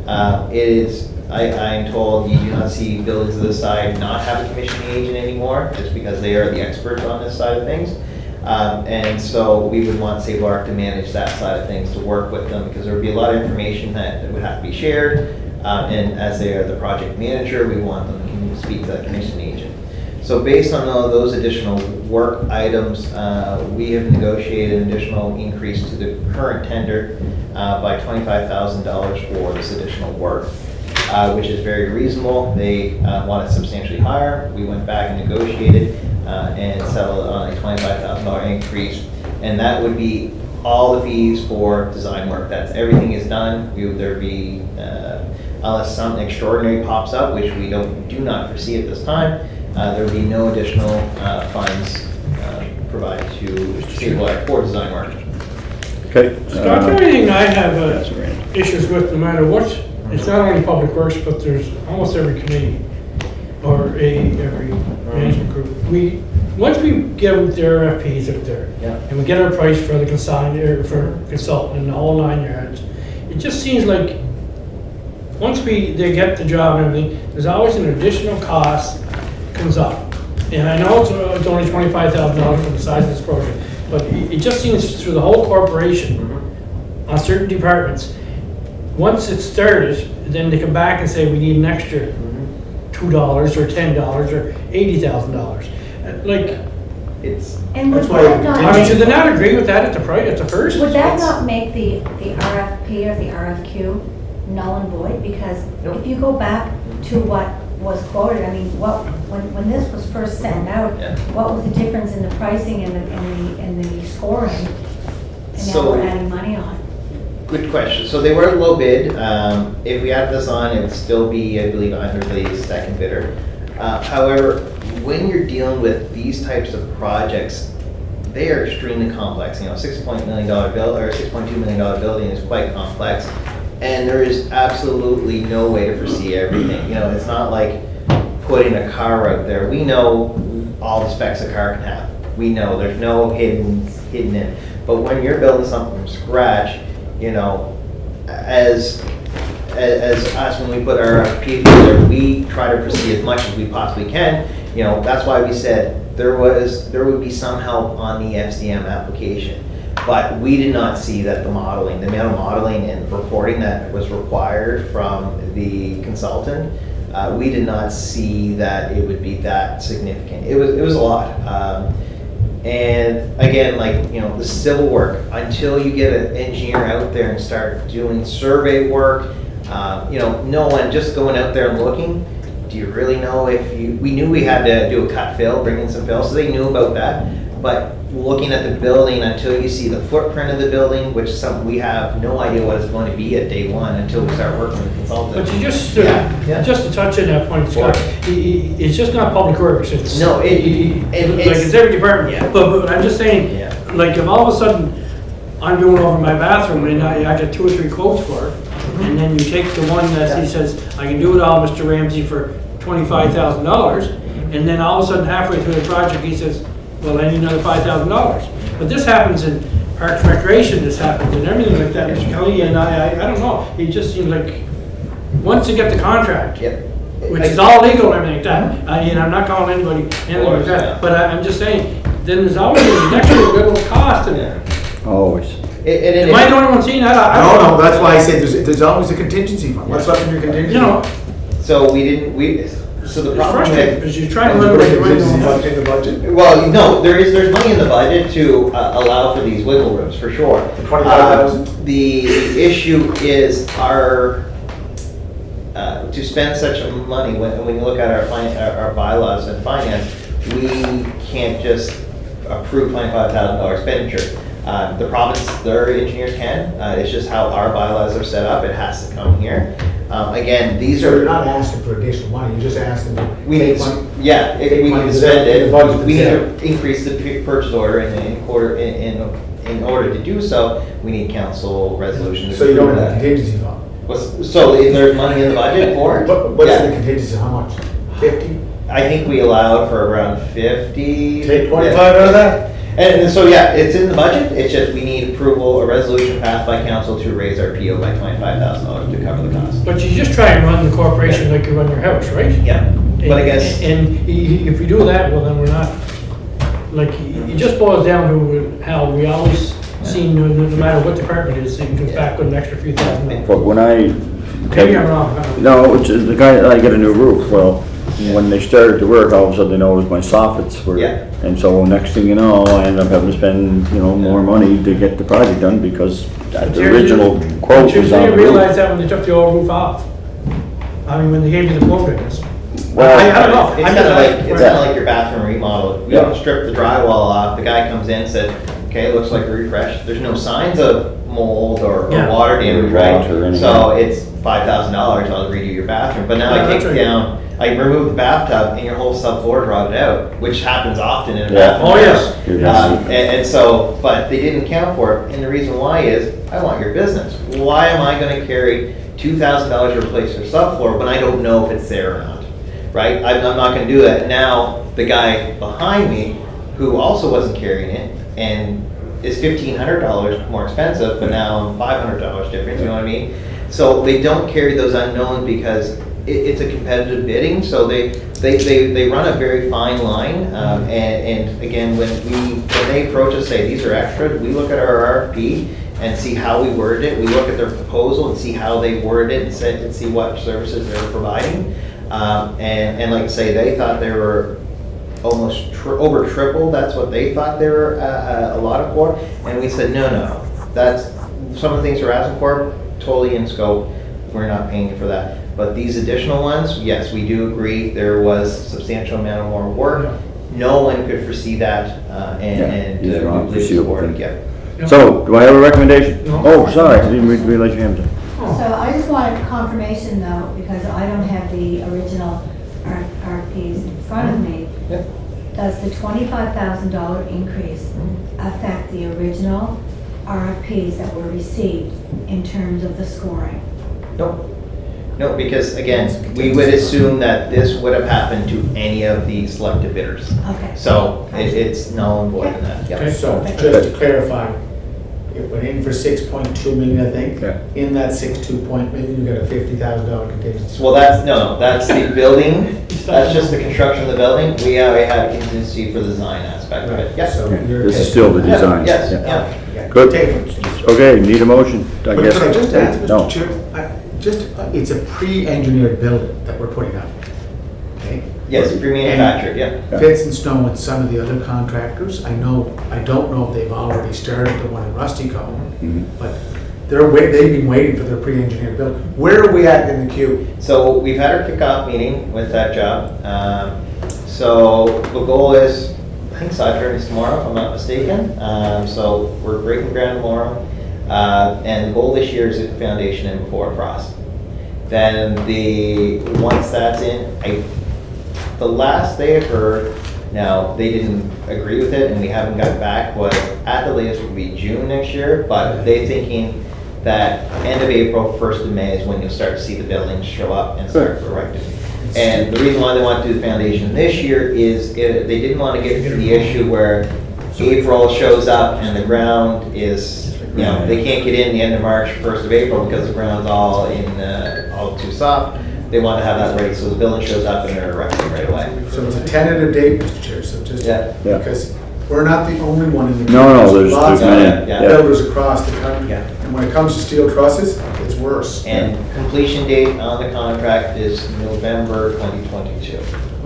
I'm told you do not see buildings of this side not have a commissioning agent anymore, just because they are the experts on this side of things. And so we would want Sable Arc to manage that side of things, to work with them, because there would be a lot of information that would have to be shared. And as they are the project manager, we want them to speak to the commissioning agent. So based on all those additional work items, we have negotiated an additional increase to the current tender by $25,000 for this additional work, which is very reasonable. They want it substantially higher. We went back and negotiated and settled on a $25,000 increase, and that would be all the fees for design work. That's everything is done. There'd be unless something extraordinary pops up, which we do not foresee at this time, there will be no additional funds provided to Sable Arc for design work.
Okay.
Scott, the only thing I have issues with, no matter what, it's not only Public Works, but there's almost every committee or every management group. Once we give the RFPs out there, and we get our price for the consultant and the whole 9 yards, it just seems like once they get the job and everything, there's always an additional cost comes up. And I know it's only $25,000 for the size of this project, but it just seems through the whole corporation on certain departments. Once it's started, then they come back and say we need an extra $2 or $10 or $80,000. Like,
And would
That's why
that not
I mean, should they
make-
not agree with that at the price, at the first?
would that not make the RFP or the RFQ null and void? Because
Nope.
if you go back to what was quoted, I mean, when this was first sent out, what was the difference in the pricing and the scoring? And now
So-
we're adding money on.
Good question. So they were low bid. If we added this on, it would still be, I believe, under the second bidder. However, when you're dealing with these types of projects, they are extremely complex. You know, $6.2 million building is quite complex, and there is absolutely no way to foresee everything. You know, it's not like putting a car out there. We know all the specs a car can have. We know there's no hidden in. But when you're building something from scratch, you know, as us, when we put our RFP together, we try to foresee as much as we possibly can. You know, that's why we said there would be some help on the FCM application. But we did not see that the amount of modeling and reporting that was required from the consultant, we did not see that it would be that significant. It was a lot. And again, like, you know, the civil work, until you get an engineer out there and start doing survey work, No one just going out there and looking. Do you really know we knew we had to do a cut fill, bring in some fill, so they knew about that. But looking at the building, until you see the footprint of the building, which is something we have no idea what it's going to be at day one until we start working with consultants.
But you just,
Yeah.
just to touch on that point, Scott, it's just not public works, it's.
No,
like it's every department.
Yeah.
But I'm just saying,
Yeah.
like if all of a sudden I'm doing over my bathroom and I get 2 or 3 quotes for it, and then you take the one that he says, I can do it all, Mr. Ramsey, for $25,000, and then all of a sudden halfway through the project, he says, well, I need another $5,000. But this happens in Parks and Recreation, this happens in everything like that, Mr. Kelly, and I don't know, it just seems like, once you get the contract,
Yep.
which is all legal and everything like that, and I'm not calling anybody anything like
course, yeah.
that, but I'm just saying, then there's always an extra little cost in there.
Always.
Am I the only one seeing that? I don't
No,
know.
that's why I said there's always a contingency fund. What's left in your contingency?
You know,
So so the
it's
problem
frustrating,
with,
because you're trying to
Put a
remember your
contingency
money.
fund in the budget.
well, no, there's money in the budget to allow for these wiggle rooms, for sure.
25,000?
The issue is to spend such money, when you look at our bylaws and finance, we can't just approve $25,000 expenditure. The province, their engineers can, it's just how our bylaws are set up, it has to come here. Again, these
So you're
are,
not asking for additional money, you're just asking to
we
take
need,
money.
yeah, if
take
we
money
can
that's
spend
in
it,
the budget
we need
that's
to increase the purchase order in order to do so, we need council resolution to
So you don't
approve
have a
that.
contingency fund?
So if there's money in the budget for it?
What's
Yeah.
in the contingency, how much? 50?
I think we allowed for around 50.
Take 25 out of that?
And so, yeah, it's in the budget, it's just we need approval, a resolution passed by council to raise our PO by $25,000 to cover the cost.
But you just try and run the corporation like you run your house, right?
Yeah, but I guess,
And if we do that, well, then we're not, like, it just boils down to how we always seem, no matter what department it is, you can back with an extra few $1,000.
But when I.
Maybe I'm wrong. I don't know.
No, it's the guy, I get a new roof, well, when they started to work, all of a sudden they know it was my soffits were.
Yeah.
And so next thing you know, I end up having to spend, more money to get the project done because the original quote
You
was on the
didn't realize
roof.
that when they took the old roof off. I mean, when they gave you the quote, I guess.
Well,
I don't know.
it's
I'm
kind
just-
of like your bathroom remodel. We
Yeah.
don't strip the drywall off, the guy comes in and said, okay, looks like a refresh. There's no signs of mold or
Yeah.
water damage,
Rot
right?
or anything.
So it's $5,000, I'll redo your bathroom. But now
Yeah,
I
that's
take
right.
down, I remove the bathtub and your whole subfloor is rotted out, which happens often in a
Yeah.
bathroom.
Oh, yes.
You're gonna see.
And so, but they didn't account for it, and the reason why is, I want your business. Why am I gonna carry $2,000 to replace your subfloor when I don't know if it's there or not, right? I'm not gonna do that. Now, the guy behind me, who also wasn't carrying it, and is $1,500 more expensive, but now I'm $500 difference, you know what I mean? So they don't carry those unknowns because it's a competitive bidding, so they run a very fine line. And again, when they approach us, say, these are extra, we look at our RFP and see how we worded it. We look at their proposal and see how they worded it and see what services they're providing. And like I say, they thought they were almost over triple, that's what they thought they were allotted for. And we said, no, that's, some of the things we're asking for, totally in scope, we're not paying you for that. But these additional ones, yes, we do agree, there was substantial amount of more work. No one could foresee that, and
these are
we believe the
unforeseeable
board,
things.
yeah.
So, do I have a recommendation?
No.
Oh, sorry, I didn't realize you had to.
So I just wanted confirmation though, because I don't have the original RFPs in front of me.
Yep.
Does the $25,000 increase affect the original RFPs that were received in terms of the scoring?
No, because again, we would assume that this would have happened to any of the selected bidders.
Okay.
So it's null and void in that, yeah.
So just to clarify, it went in for 6.2 million, I think.
Yeah.
In that 6.2 million, you got a $50,000 contingency.
Well, that's the building, that's just the construction of the building. We already had a contingency for the design aspect of it,
Right,
yes.
so
Okay,
you're.
this is still the design.
Yes,
Yeah.
yeah.
Good.
Take it.
Okay, need a motion, I
But
guess.
could I just ask,
No.
Mr. Chair, it's a pre-engineered building that we're putting up, okay?
Yes, pre-manufactured, yeah.
Yeah.
Fits and Snow with some of the other contractors. I don't know if they've already started the one in Rusty Cove,
Mhm.
but they've been waiting for their pre-engineered building. Where are we at in the queue?
So we've had our kickoff meeting with that job. So the goal is, I think Saturday is tomorrow, if I'm not mistaken. So we're breaking ground tomorrow. And the goal this year is to get the foundation in before frost. Then once that's in, the last they had heard, now they didn't agree with it and we haven't got back, was at the latest would be June next year, but they're thinking that end of April, 1st of May is when you'll start to see the buildings show up and start erecting. And the reason why they want to do the foundation this year is they didn't want to get into the issue where April shows up and the ground is, they can't get in the end of March, 1st of April because the ground's all too soft. They want to have that ready so the building shows up and they're erecting right away.
So it's a tentative date, Mr. Chair, so just, because we're not the only one in the.
No, there's
lots of
many.
builders across the country.
Yeah.
And when it comes to steel trusses, it's worse.
And completion date on the contract is November 2022.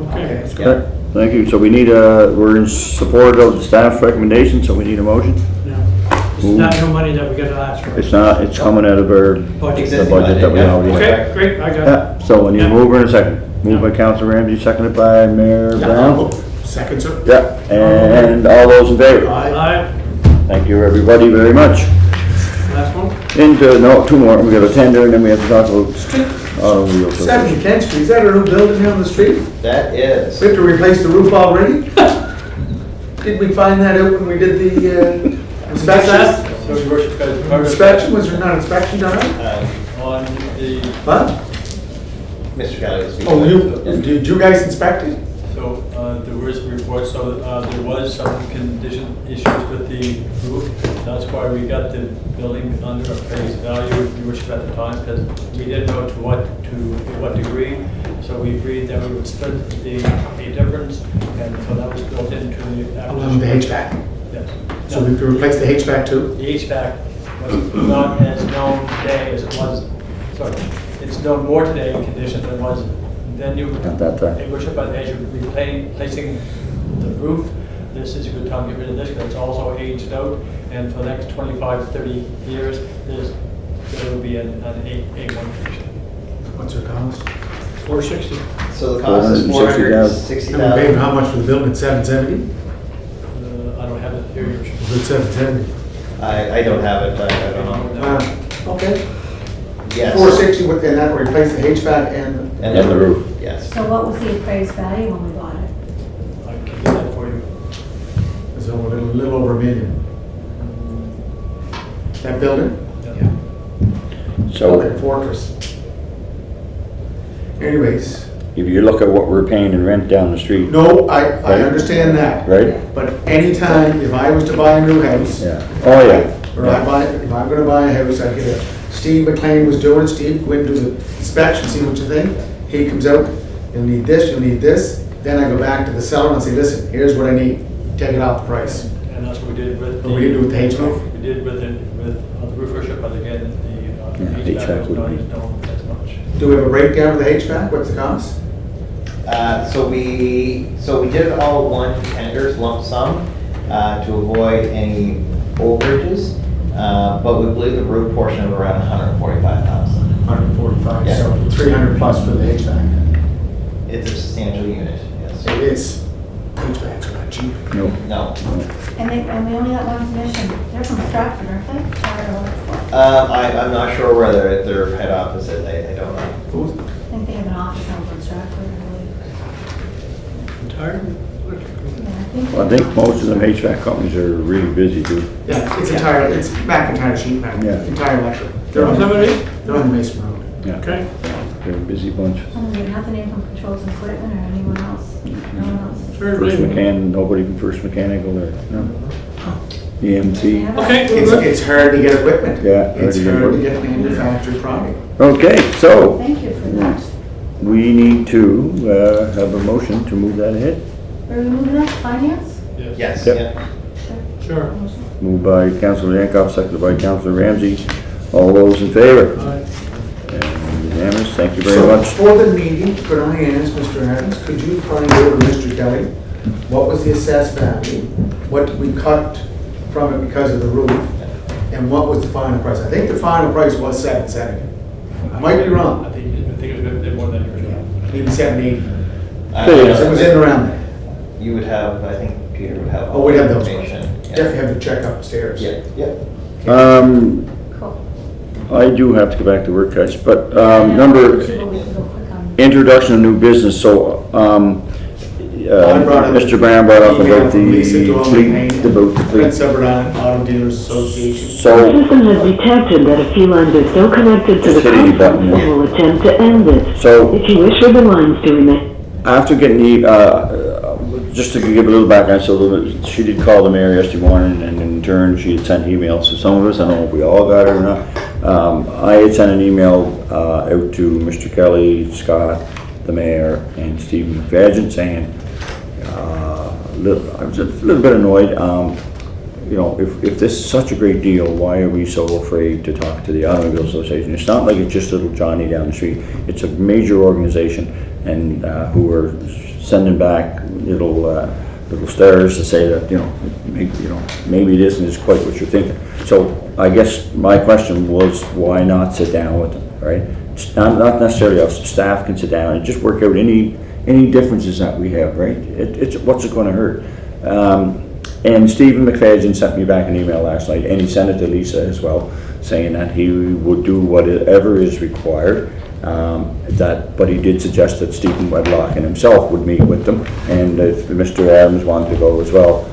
Okay.
Okay, thank you. So we need we're in support of the staff recommendation, so we need a motion.
Yeah. It's not no money that we gotta ask for.
It's not, it's coming out of our, the
Budget.
budget that we already have.
Okay, great, I got it.
Yeah, so we need a mover and a second. Moved by Councilor Ramsey, seconded by Mayor Brown.
Second, sir.
Yeah, and all those in favor?
Aye.
Thank you, everybody, very much.
Last one?
Two more. We got a tender and then we have to talk about automobile.
70 Kent Street, is that a new building down the street?
That is.
We have to replace the roof already? Did we find that out when we did the inspection?
So your worship, guys,
Inspection, was there not inspection done?
on the,
What?
Mr. Kelly was speaking.
Oh, did you guys inspect it?
so there was a report, so there was some condition issues with the roof. That's why we got the building under appraised value, your worship, at the time, because we didn't know to what degree. So we agreed that we would split the difference, and so that was built into the
Along with the
acquisition.
HVAC.
Yes.
So we have to replace the HVAC too?
The HVAC was not as known today as it was, sorry, it's known more today in condition than it was then. You
At that time.
Hey, worship, but as you're replacing the roof, this is a good time to get rid of this because it's also aged out, and for the next 25, 30 years, there will be an A1 condition.
What's your cost?
460.
So the cost is
And we paid
$460,000.
how much for the building, 770?
I don't have it here, your worship.
Good 770.
I don't have it, I don't know.
Okay.
Yes.
460, and that will replace the HVAC and
And
the roof.
Yes.
So what was the appraised value when we bought it?
I can get that for you.
it's a little over $1 million. That building?
Yeah.
So
Like a fortress. Anyways,
if you look at what we're paying in rent down the street,
no, I understand that.
right?
But anytime, if I was to buy a new house,
Yeah. Oh, yeah.
or if I'm gonna buy a house, I get Steve McLean was doing it, Steve, go in and do the inspection, see what you think. He comes out, you'll need this, then I go back to the seller and say, listen, here's what I need, take it off the price.
And that's what we did with.
But we didn't do it with the HVAC?
We did with the roof worship, but again, the
HVAC
HVAC was
would
not
be-
as known as much.
Do we have a breakdown of the HVAC, what's the cost?
So we did it all one tenders lump sum to avoid any overages, but we believe the roof portion of around 145,000.
145,
Yeah.
so 300 plus for the HVAC.
It's a substantial unit, yes.
It is, HVAC's are not cheap.
No.
No.
And we only got one submission. They're from Stratford, aren't they?
I'm not sure where their head office is, I don't know.
I think they have an office over in Stratford, I
Entire?
believe.
Well, I think most of them HVAC companies are really busy too.
Yeah, it's McIntyre sheet metal,
Yeah.
entire electric. They're on
Somebody?
the Mason Road.
Yeah.
Okay.
They're a busy bunch.
And we get nothing in from Controls and Equipment or anyone else? No one else?
First nobody from First Mechanical or, no. EMC.
Okay.
It's hard to get equipment.
Yeah,
It's
hard to get
hard to
equipment.
get manufactured product.
Okay, so
Thank you for that.
we need to have a motion to move that ahead.
Are we moving up to finance?
Yes,
Yep.
yeah.
Sure.
Moved by Councilor Yankoff, seconded by Councilor Ramsey. All those in favor?
Aye.
And unanimous, thank you very
So
much.
for the meeting, could I ask Mr. Adams, could you find out, or Mr. Kelly, what was the assessed value? What did we cut from it because of the roof? And what was the final price? I think the final price was $770. I might be wrong.
I think it was a bit more than the original.
Maybe $780.
Yeah.
It was in around there.
You would have, I think Peter would have.
Oh, we'd have those.
information. Yeah.
Definitely have to check upstairs.
Yeah, yeah.
Cool.
I do have to go back to work, guys, but,
We
number,
can go quick on.
introduction of new business, so,
I brought up
Mr. Brown brought up
email
about
from Lisa
the
Dorman
fleet,
Haynes,
about the
Prince
fleet.
Edward Auto Dealers Association.
The
So,
system has detected that a few lines are still connected to
Just
the
hit any
conference
button,
and
yeah.
will attempt to end it.
So-
If you wish for the lines to remain.
after getting just to give a little background, so she did call the mayor yesterday morning, and in turn, she had sent emails to some of us, I don't know if we all got it or not. I had sent an email out to Mr. Kelly, Scott, the mayor, and Stephen McFadden saying, I was a little bit annoyed, you know, if this is such a great deal, why are we so afraid to talk to the Automobile Association? It's not like it's just little Johnny down the street, it's a major organization, and who are sending back little stars to say that, you know, maybe it isn't quite what you're thinking. So I guess my question was, why not sit down with them, right? It's not necessarily us, staff can sit down and just work out any differences that we have, right? It's what's it gonna hurt? And Stephen McFadden sent me back an email last night, and he sent it to Lisa as well, saying that he would do whatever is required. But he did suggest that Stephen Wedlock and himself would meet with them, and if Mr. Adams wanted to go as well,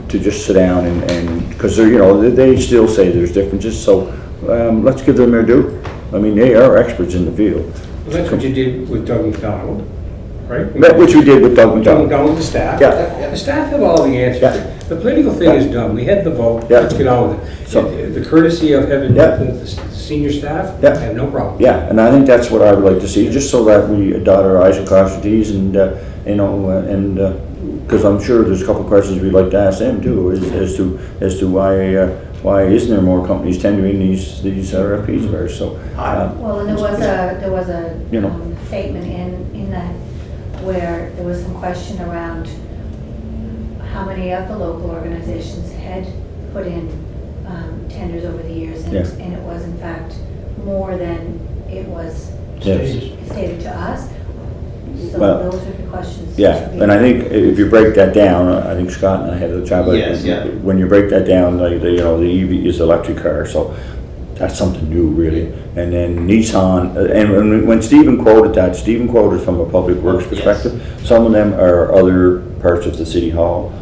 to just sit down and because they're, you know, they still say there's differences, so let's give them their due. I mean, they are experts in the field.
Well, that's what you did with Doug McDonald, right?
Which we did with Doug
Doug
McDonald.
McDonald, the staff.
Yeah.
The staff have all the answers.
Yeah.
The political thing is done. We had the vote.
Yeah.
Let's get on with it.
So-
The courtesy of having
Yeah.
the senior staff, I
Yeah.
have no problem.
Yeah, and I think that's what I would like to see, just so that we dot our i's and cross our t's, and, you know, and, because I'm sure there's a couple of questions we'd like to ask them too, as to why isn't there more companies tendering these RFPs of ours, so.
Well, and there was a
You know.
statement in that where there was some question around how many of the local organizations had put in tenders over the years, and
Yeah.
and it was in fact more than it was
Yes.
stated to us. So
Well,
those are the questions. that
Yeah,
should be-
and I think if you break that down, I think Scott and I had a chat about it.
Yes, yeah.
When you break that down, like, you know, the EV is electric car, so that's something new, really. And then Nissan, and when Stephen quoted that, Stephen quoted from a public works
Yes.
perspective. Some of them are other parts of the city hall,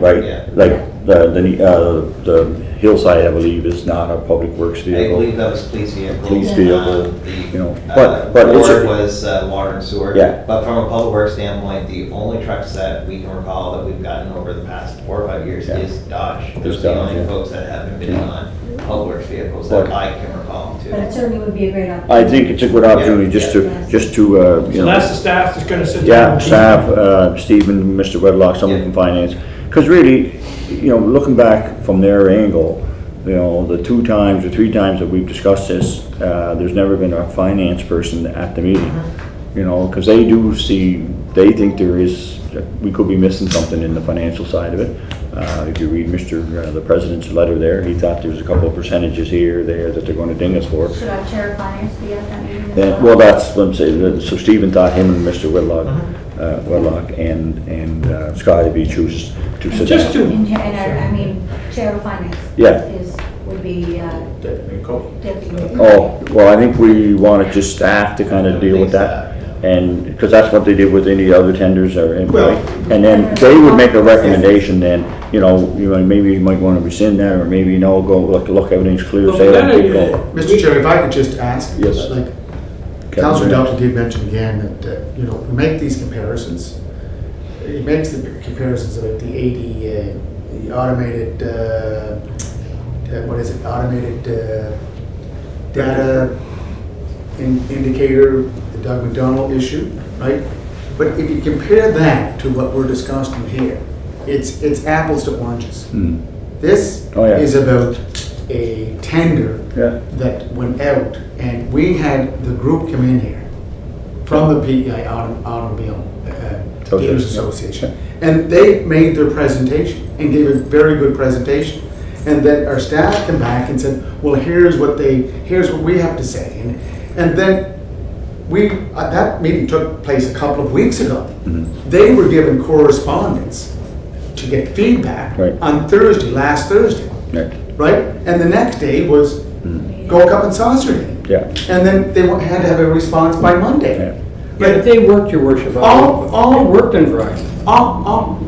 right?
Yeah.
Like the hillside, I believe, is not a public works
I
vehicle.
believe that was police vehicle.
Police vehicle, you know, but
Ford
it's a-
was water and sewer.
Yeah.
But from a public works standpoint, the only trucks that we can recall that we've gotten over the past 4 or 5 years
Yeah.
is Dodge.
Is
Those are the
Dodge,
only
yeah.
folks that have been bidding on public works vehicles
But-
that I can recall too.
But it certainly would be a great opportunity.
I think it's a good opportunity just to, you
So
know.
that's the staff that's gonna sit down.
Yeah,
and-
staff, Stephen, Mr. Wedlock, someone
Yeah.
from finance. Because really, you know, looking back from their angle, you know, the 2 times or 3 times that we've discussed this, there's never been a finance person at the meeting. You know, because they do see, they think there is, we could be missing something in the financial side of it. If you read the president's letter there, he thought there was a couple of percentages here, there, that they're going to ding us for.
Should our chair of finance be at that meeting as
And, well, that's what I'm saying. So Stephen thought him and Mr. Wedlock and Scott would be chooses to sit
Just
down.
to,
And I mean, chair of finance.
Yeah.
Would be,
Definitely cool.
deputy.
Oh, well, I think we wanted just staff to kind of deal with that. And, because that's what they did with any other tenders or,
Well-
and then they would make a recommendation then, you know, maybe you might want to rescind that, or maybe no, go, look, everything's clear, say that, keep going.
Mr. Chair, if I could just ask,
Yes.
like, Councilor Delta did mention again that, you know, we make these comparisons. He makes the comparisons about the 80, the automated, what is it, automated data indicator, the Doug McDonald issue, right? But if you compare that to what we're discussing here, it's apples to oranges. This
Oh, yeah.
is about a tender
Yeah.
that went out, and we had the group come in here from the PEI Automobile Dealers Association, and they made their presentation and gave a very good presentation. And then our staff came back and said, well, here's what we have to say. And then that meeting took place a couple of weeks ago. They were given correspondence to get feedback
Right.
on last Thursday,
Right.
right? And the next day was Go Cup and Saucer Day.
Yeah.
And then they had to have a response by Monday.
Yeah.
Yeah, but they worked, your worship. They worked on Friday.
All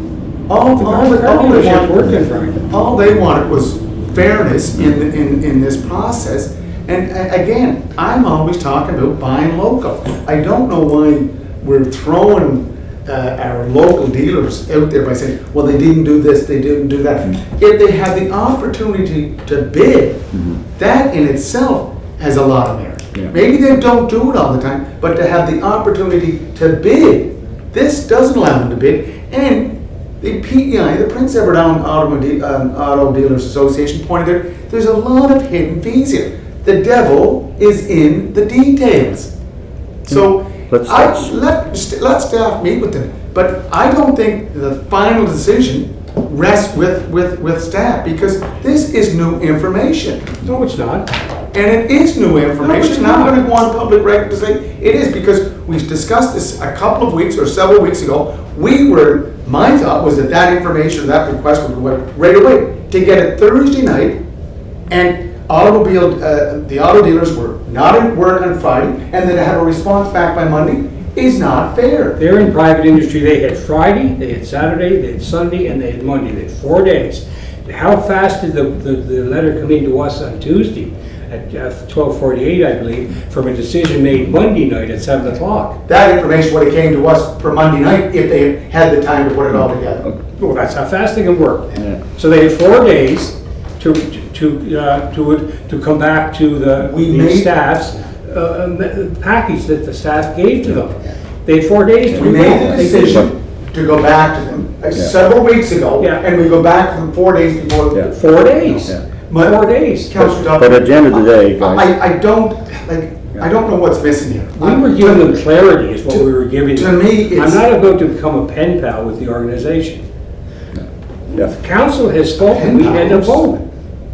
The car dealerships worked on Friday.
all they wanted was fairness in this process. And again, I'm always talking about buying local. I don't know why we're throwing our local dealers out there by saying, well, they didn't do this, they didn't do that. If they had the opportunity to bid, that in itself has a lot of merit.
Yeah.
Maybe they don't do it all the time, but to have the opportunity to bid, this doesn't allow them to bid. And the PEI, the Prince Edward Island Auto Dealers Association, pointed out there's a lot of hidden fees here. The devil is in the details. So
Let's
let staff meet with them. But I don't think the final decision rests with staff, because this is new information.
No, it's not.
And it is new information,
it's
and I'm
not.
gonna go on public record to say it is, because we discussed this a couple of weeks or several weeks ago. My thought was that information, that request would go out right away. To get it Thursday night, and the auto dealers were not at work on Friday, and then to have a response back by Monday is not fair.
They're in private industry. They had Friday, they had Saturday, they had Sunday, and they had Monday. They had 4 days. How fast did the letter come into us on Tuesday at 12:48, I believe, from a decision made Monday night at 7 o'clock?
That information would have came to us for Monday night if they had the time to put it all together.
Well, that's how fast they can work.
Yeah.
So they had 4 days to come back to the staff's package that the staff gave to them. They had 4 days to
We
do
made
that.
the decision to go back to them several weeks ago,
Yeah.
and we go back to them 4 days before.
Yeah.
4 days.
Yeah.
4 days.
Councillor
But
Duffy,
at the end of the day, guys,
I don't know what's missing here.
We were giving them clarity is what we were giving
To
them.
me, it's.
I'm not about to become a pen pal with the organization.
yeah.
The council has spoken, we had a vote.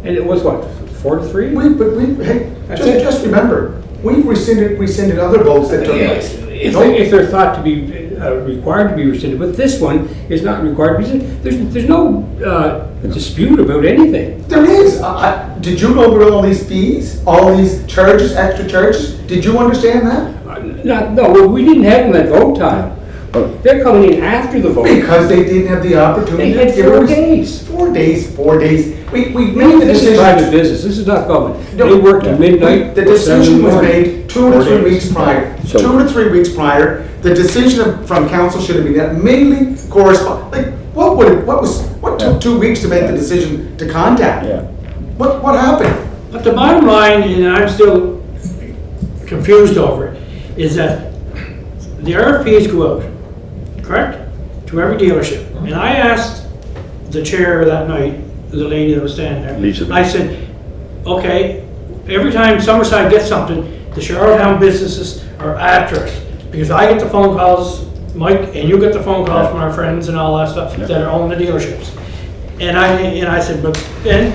And it was what, 4-3?
Hey,
That's it.
just remember, we rescinded other votes that took place.
If they're thought to be required to be rescinded, but this one is not required to be rescinded. There's no dispute about anything.
There is. Did you know about all these fees, all these charges, extra charges? Did you understand that?
No, we didn't have them at vote time. They're coming in after the vote.
Because they didn't have the opportunity.
They had
to give
4
us-
days.
4 days, 4 days. We made the
This is private
decision.
business, this is not government.
No.
They worked at midnight.
The
or 7 in
decision
the
was
morning.
made 2 to
4
3
days.
weeks prior.
So-
2 to 3 weeks prior, the decision from council should have been that mainly correspond, what took 2 weeks to make the decision to contact?
Yeah.
What happened?
But the bottom line, and I'm still confused over it, is that the RFPs go out, correct? To every dealership. And I asked the chair that night, the lady that was standing there,
Lisa.
I said, okay, every time Summerside gets something, the Charlottetown businesses are after us. Because I get the phone calls, Mike, and you get the phone calls from our friends and all that stuff that own the dealerships. And I said, but then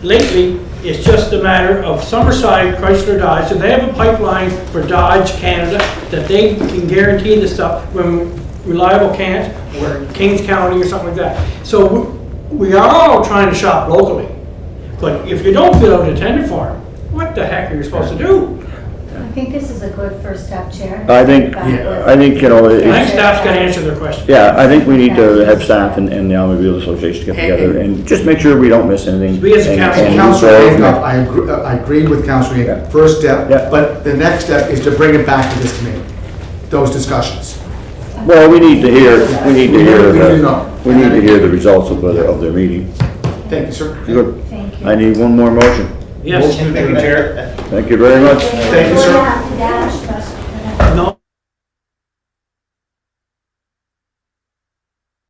lately, it's just a matter of Summerside, Chrysler, Dodge, so they have a pipeline for Dodge Canada that they can guarantee the stuff when Reliable can't, or Kings County or something like that. So we are all trying to shop locally. But if you don't fill out a tender form, what the heck are you supposed to do?
I think this is a good first step, Chair.
I think,
I think
it's,
staff's got to answer their question.
yeah, I think we need to have staff and the Automobile Association get together and just make sure we don't miss anything.
We as a
and-
council-
and
Councillor
move forward.
Hancock, I agreed with Councillor Hancock,
Yeah.
first step,
Yeah.
but the next step is to bring it back to this committee, those discussions.
Well, we need to hear
know.
the results of their meeting.
Thank you, sir.
Good.
Thank you.
I need one more motion.
Yes.
Chair.
Thank you very much.
Thank you, sir.
We're gonna have to dash, but